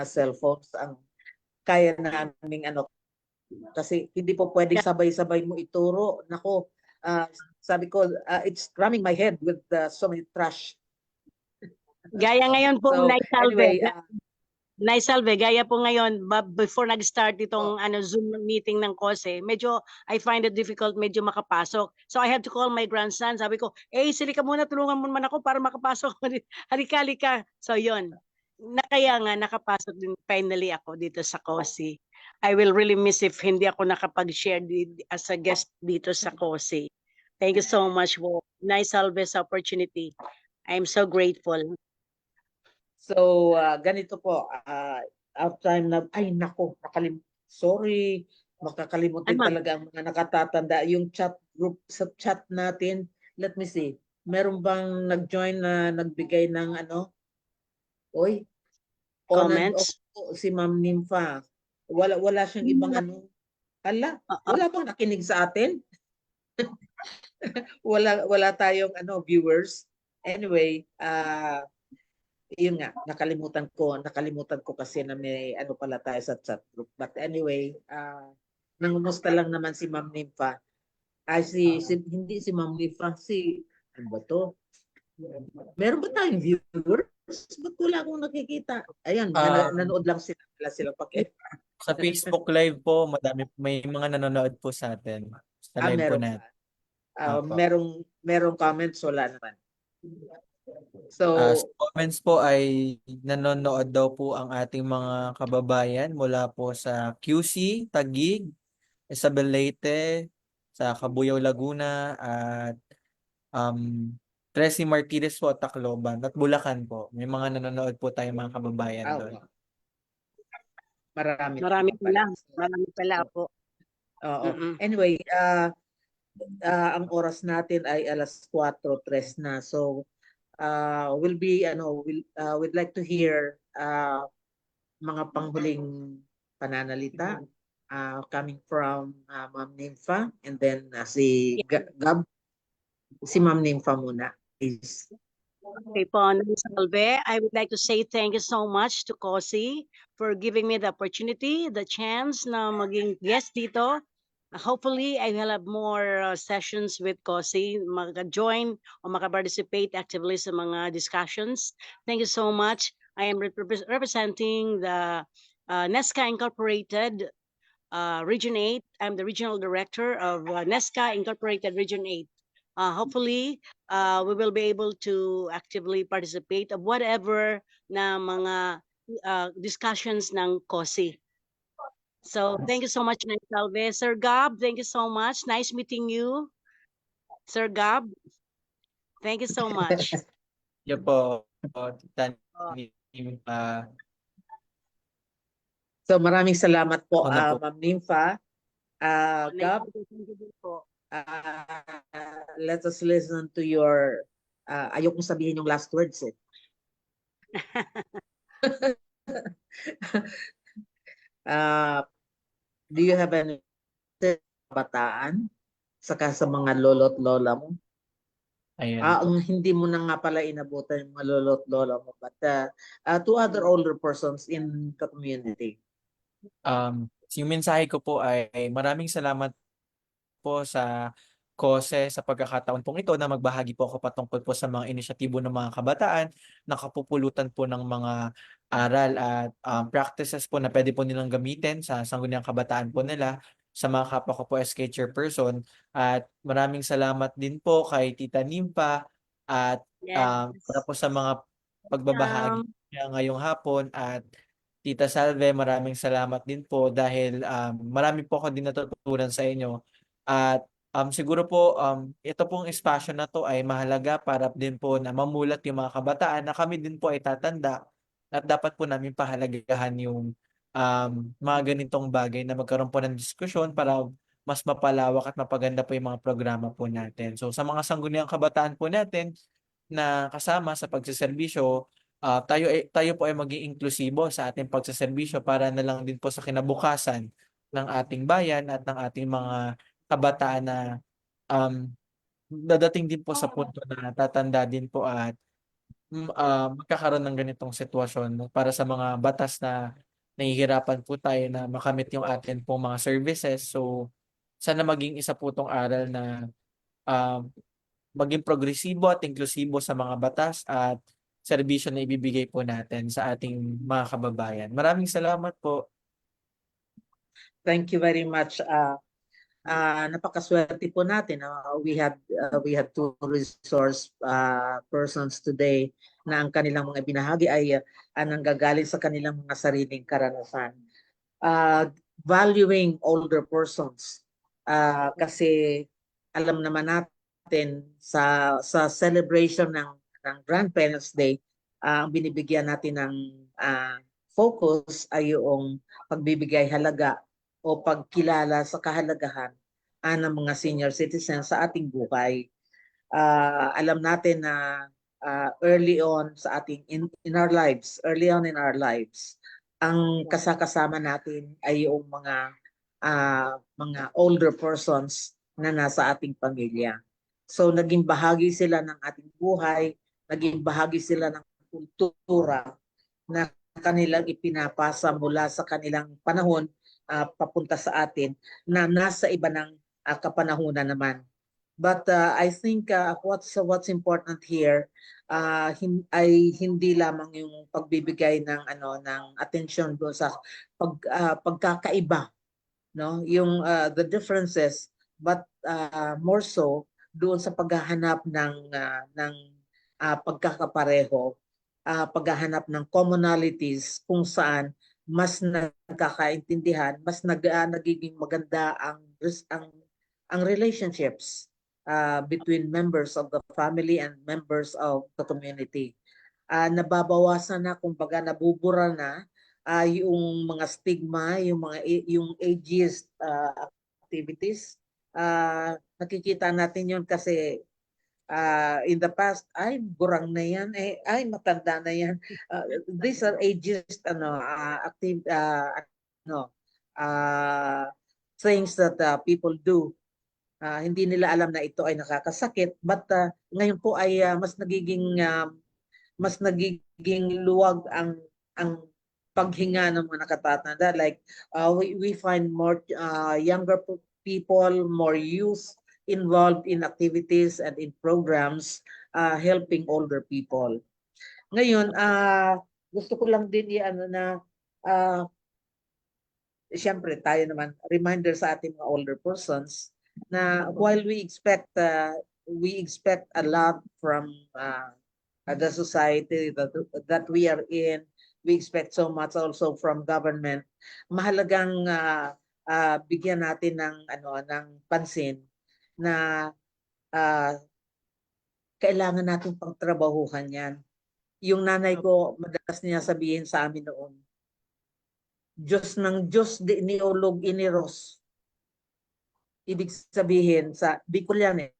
cellphones ang kaya naming kasi hindi po pwedeng sabay-sabay mo ituro. Nako, sabi ko, it's cramming my head with so many trash. Gaya ngayon po, So, anyway, Nay Salve, gaya po ngayon, before nag-start itong Zoom meeting ng KOSE, medyo I find it difficult medyo makapasok. So I have to call my grandson. Sabi ko, sili ka muna, tulungan mo naman ako para makapasok. Halika. So yun. Kaya nga, nakapasok din finally ako dito sa KOSE. I will really miss if hindi ako nakapag-share as a guest dito sa KOSE. Thank you so much for Nay Salve's opportunity. I'm so grateful. So, ganito po, out time na, ay nako, sorry, makakalimutan Ano? talaga ang mga nakatatanda. Yung chat group, sa chat natin, let me see, meron bang nag-join na nagbigay ng Oy, on and off Comments? po si Ma'am Nympha. Wala siyang ibang wala bang nakinig sa atin? wala tayong viewers. Anyway, yun nga, nakalimutan ko kasi na may pala tayo sa chat group. But anyway, nangumusta lang naman si Ma'am Nympha. Hindi si Ma'am Nympha, ano ba to? Meron ba tayong viewers? Ba't wala akong nakikita? Ayan, nanood lang sila Sa Facebook Live po, may mga nanonood po sa atin. Sa live po meron natin. merong comments, wala naman. So, sa comments po ay nanonood daw po ang ating mga kababayan mula po sa QC, Taguig, Isabel Leyte, sa Cabuyao, Laguna, at Tracy Martinez po, Tacloban, at Bulacan po. May mga nanonood po tayong mga kababayan doon. Marami pala po. Oo. Anyway, ang oras natin ay 4:03 na. So, we'd like to hear mga panghuling pananalita coming from Ma'am Nympha, and then si Gab. Si Ma'am Nympha muna, please. Okay po, Salve, I would like to say thank you so much to KOSE for giving me the opportunity, the chance na maging guest dito. Hopefully, I will have more sessions with KOSE, maka-join o maka-participate actively sa mga discussions. Thank you so much. I am representing the NESCA Incorporated Region 8. I'm the Regional Director of NESCA Incorporated Region 8. Hopefully, we will be able to actively participate of whatever na mga discussions ng KOSE. So, thank you so much, Nay Salve. Sir Gab, thank you so much. Nice meeting you. Sir Gab, thank you so much. Yun po, Tita Oh. Nympha. So maraming salamat po, Ako na po. Ma'am Nympha. Gab, Thank you din po. let us listen to your, ayokong sabihin yung last words eh. Do you have any kabataan saka sa mga lolo't lola mo? Ayan po. Ang hindi mo na nga pala inabutan yung mga lolo't lola mo, but to other older persons in the community. Yung mensahe ko po ay maraming salamat po sa KOSE sa pagkakataon pong ito na magbahagi po ako patungkol po sa mga inisyatibo ng mga kabataan, nakapupulutan po ng mga aral at practices po na pwede po nilang gamitin sa sangguniang kabataan po nila, sa mga kapwa ko po SK Chairperson. At maraming salamat din po kay Tita Nympha at para po sa mga pagbabahagi niya ngayong hapon, at Tita Salve, maraming salamat din po dahil marami po ako din natutunan sa inyo. At siguro po ito pong espasyo na to ay mahalaga para din po na mamulat yung mga kabataan na kami din po ay tatanda at dapat po namin pahalagahan yung mga ganitong bagay na magkaroon po ng diskusyon para mas mapalawak at mapaganda po yung mga programa po natin. So sa mga sangguniang kabataan po natin na kasama sa pagseserbisyo, tayo po ay maging inklusibo sa ating pagseserbisyo para na lang din po sa kinabukasan ng ating bayan at ng ating mga kabataan na dadating din po sa punto na tatanda din po at magkakaroon ng ganitong sitwasyon para sa mga batas na nahihirapan po tayo na makamit yung atin pong mga services. So sana maging isa po tong aral na maging progresibo at inklusibo sa mga batas at serbisyo na ibibigay po natin sa ating mga kababayan. Maraming salamat po. Thank you very much. Napakaswerte po natin. We had two resource persons today na ang kanilang mga binahagi ay nanggagaling sa kanilang mga sariling karanasan. Valuing older persons kasi alam naman natin sa celebration ng Grandparents' Day, ang binibigyan natin ng focus ay yung pagbibigay halaga o pagkilala sa kahalagahan ng mga senior citizens sa ating buhay. Alam natin na early on sa ating in our lives, ang kasakasama natin ay yung mga older persons na nasa ating pamilya. So naging bahagi sila ng ating buhay, naging bahagi sila ng kultura na kanilang ipinapasa mula sa kanilang panahon papunta sa atin na nasa iba ng kapanahunan naman. But I think what's important here ay hindi lamang yung pagbibigay ng atensyon doon sa pagkakaiba, no? Yung the differences, but more so doon sa paghahanap ng pagkakapareho, paghahanap ng commonalities kung saan mas nagkakaintindihan, mas nagiging maganda ang relationships between members of the family and members of the community. Nababawasan na, kumbaga nabubura na yung mga stigma, yung ageist activities. Nakikita natin yun kasi in the past, ay burang na yan, ay matanda na yan. These are ageist things that people do. Hindi nila alam na ito ay nakakasakit, but ngayon po ay mas nagiging luwag ang paghinga ng mga nakatatanda. Like we find more younger people, more youth involved in activities and in programs helping older people. Ngayon, gusto ko lang din siyempre tayo naman, reminder sa ating mga older persons na while we expect a lot from the society that we are in, we expect so much also from government. Mahalagang bigyan natin ng pansin na kailangan natin pagtrabahuhan yan. Yung nanay ko, madalas niya sabihin sa amin noon, Diyos ng Diyos di iniulog iniros. Ibig sabihin, sa Bicol yan eh.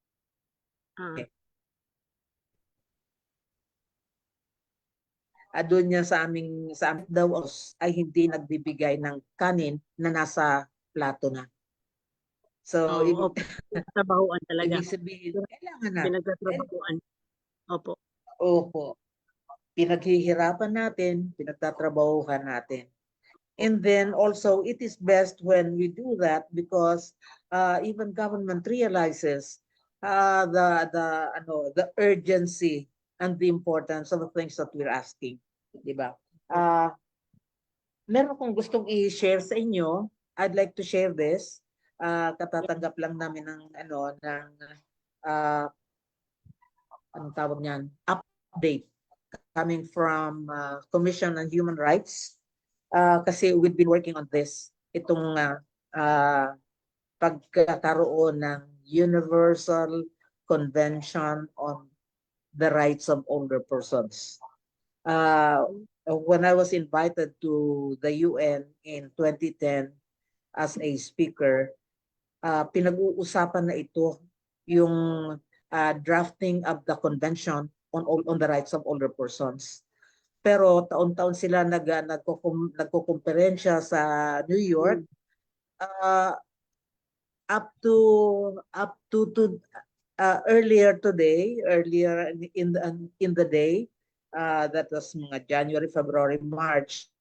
Ah, Doon niya sa amin daw ay hindi nagbibigay ng kanin na nasa plato na. So, opo. Trabahuan talaga. ibig sabihin, kailangan natin. Pinagtatrabahuan. Opo. Opo. Pinaghihirapan natin, pinagtatrabahuhan natin. And then also, it is best when we do that because even government realizes the urgency and the importance of the things that we're asking, di ba? Meron akong gustong i-share sa inyo. I'd like to share this. Katatanggap lang namin ng anong tawag niyan? Update coming from Commission on Human Rights. Kasi we've been working on this. Itong pagkakaroon ng Universal Convention on the Rights of Older Persons. When I was invited to the UN in 2010 as a speaker, pinag-uusapan na ito yung drafting of the Convention on the Rights of Older Persons. Pero taon-taon sila nagkukumperensya sa New York. Up to earlier in the day, that was mga January, February, March,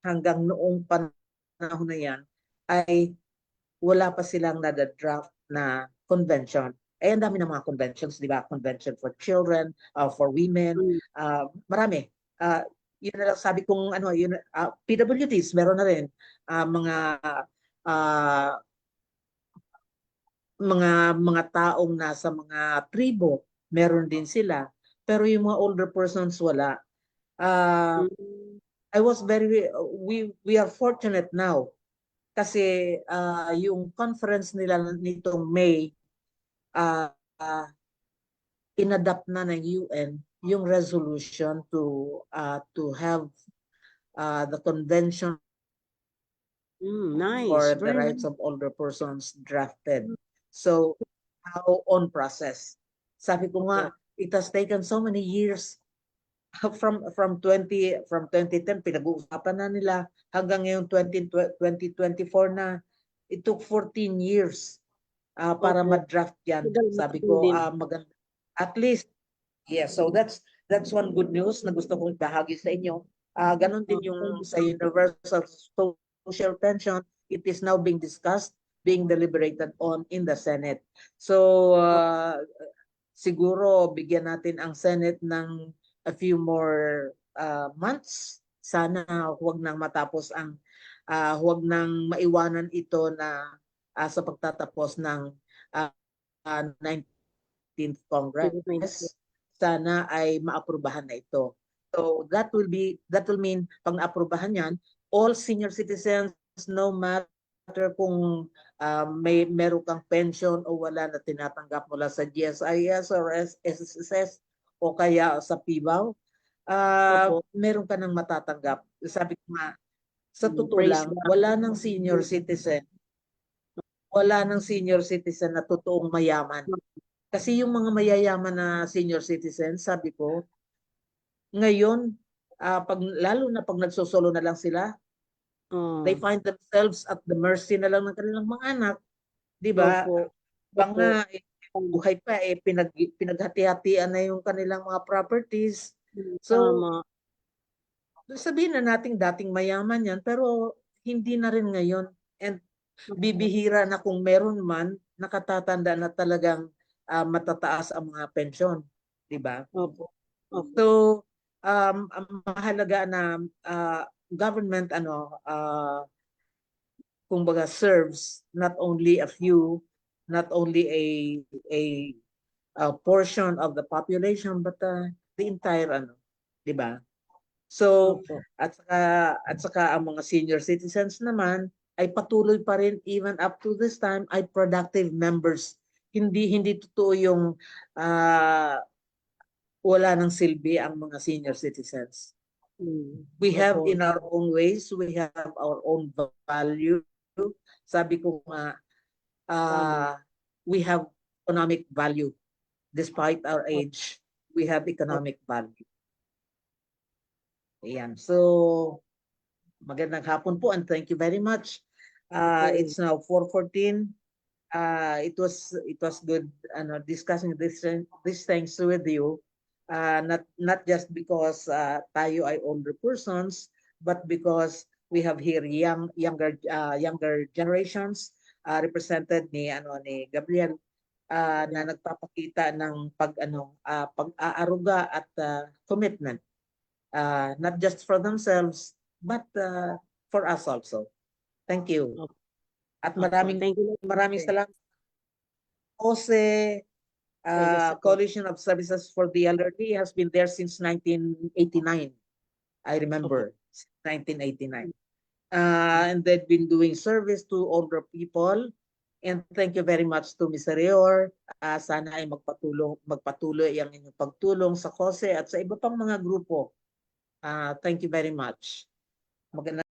hanggang noong panahon na yan, ay wala pa silang nadadraft na convention. Ang dami ng mga conventions, di ba? Convention for children, for women, marami. Yun na lang sabi kong PWDs, meron na rin. Mga taong nasa mga tribo, meron din sila. Pero yung mga older persons, wala. We are fortunate now kasi yung conference nila nitong May, inadapt na ng UN yung resolution to have the convention nice. for the Very rights nice. of older persons drafted. So, how on process? Sabi ko nga, it has taken so many years from 2010 pinag-uusapan na nila hanggang ngayon 2024 na. It took 14 years para ma-draft yan. Sabi ko, maganda. At least, so that's one good news na gusto kong bahagi sa inyo. Ganon din yung sa Universal Social Pension, it is now being discussed, being deliberated on in the Senate. So, siguro bigyan natin ang Senate ng a few more months. Sana huwag nang matapos huwag nang maiwanan ito na sa pagtatapos ng 19th Congress. Sana ay maaprubahan na ito. So that will mean pag naaprubahan yan, all senior citizens, no matter kung meron kang pension o wala na tinatanggap mula sa GSIS or SSS o kaya sa PIBAW, meron ka nang matatanggap. Sabi ko nga, sa totoo lang, wala nang senior citizen na totoong mayaman. Kasi yung mga mayayaman na senior citizen, sabi ko, ngayon, lalo na pag nagsosolo na lang sila, they find themselves at the mercy na lang ng kanilang mga anak. Di ba? Nga, buhay pa, pinaghati-hatian na yung kanilang mga properties. So, sabihin na natin dating mayaman yan, pero hindi na rin ngayon. And bibihira na kung meron man, nakatatanda na talagang matataas ang mga pensyon. Diba? So, ang mahalaga na government kumbaga serves not only a few, not only a portion of the population, but the entire diba? So, at saka ang mga senior citizens naman ay patuloy pa rin even up to this time ay productive members hindi totoo yung wala ng silbi ang mga senior citizens. We have Opo. in our own ways, we have our own value. Sabi ko nga, we have economic value. Despite our age, we have economic value. Ayan. So, magandang hapon po and thank you very much. It's now 4:14. It was good discussing these things with you. Not just because tayo ay older persons, but because we have here younger generations represented ni Gabriel na nagpapakita ng pag-aaruga at commitment, not just for themselves but for us also. Thank you. At Thank you. maraming salamat. Jose, Coalition of Services for the Elderly has been there since 1989. I remember, 1989. And they've been doing service to older people. And thank you very much to Ms. Rior. Sana ay magpatuloy ang inyong pagtulong sa COSE at sa iba pang mga grupo. Thank you very much. Magandang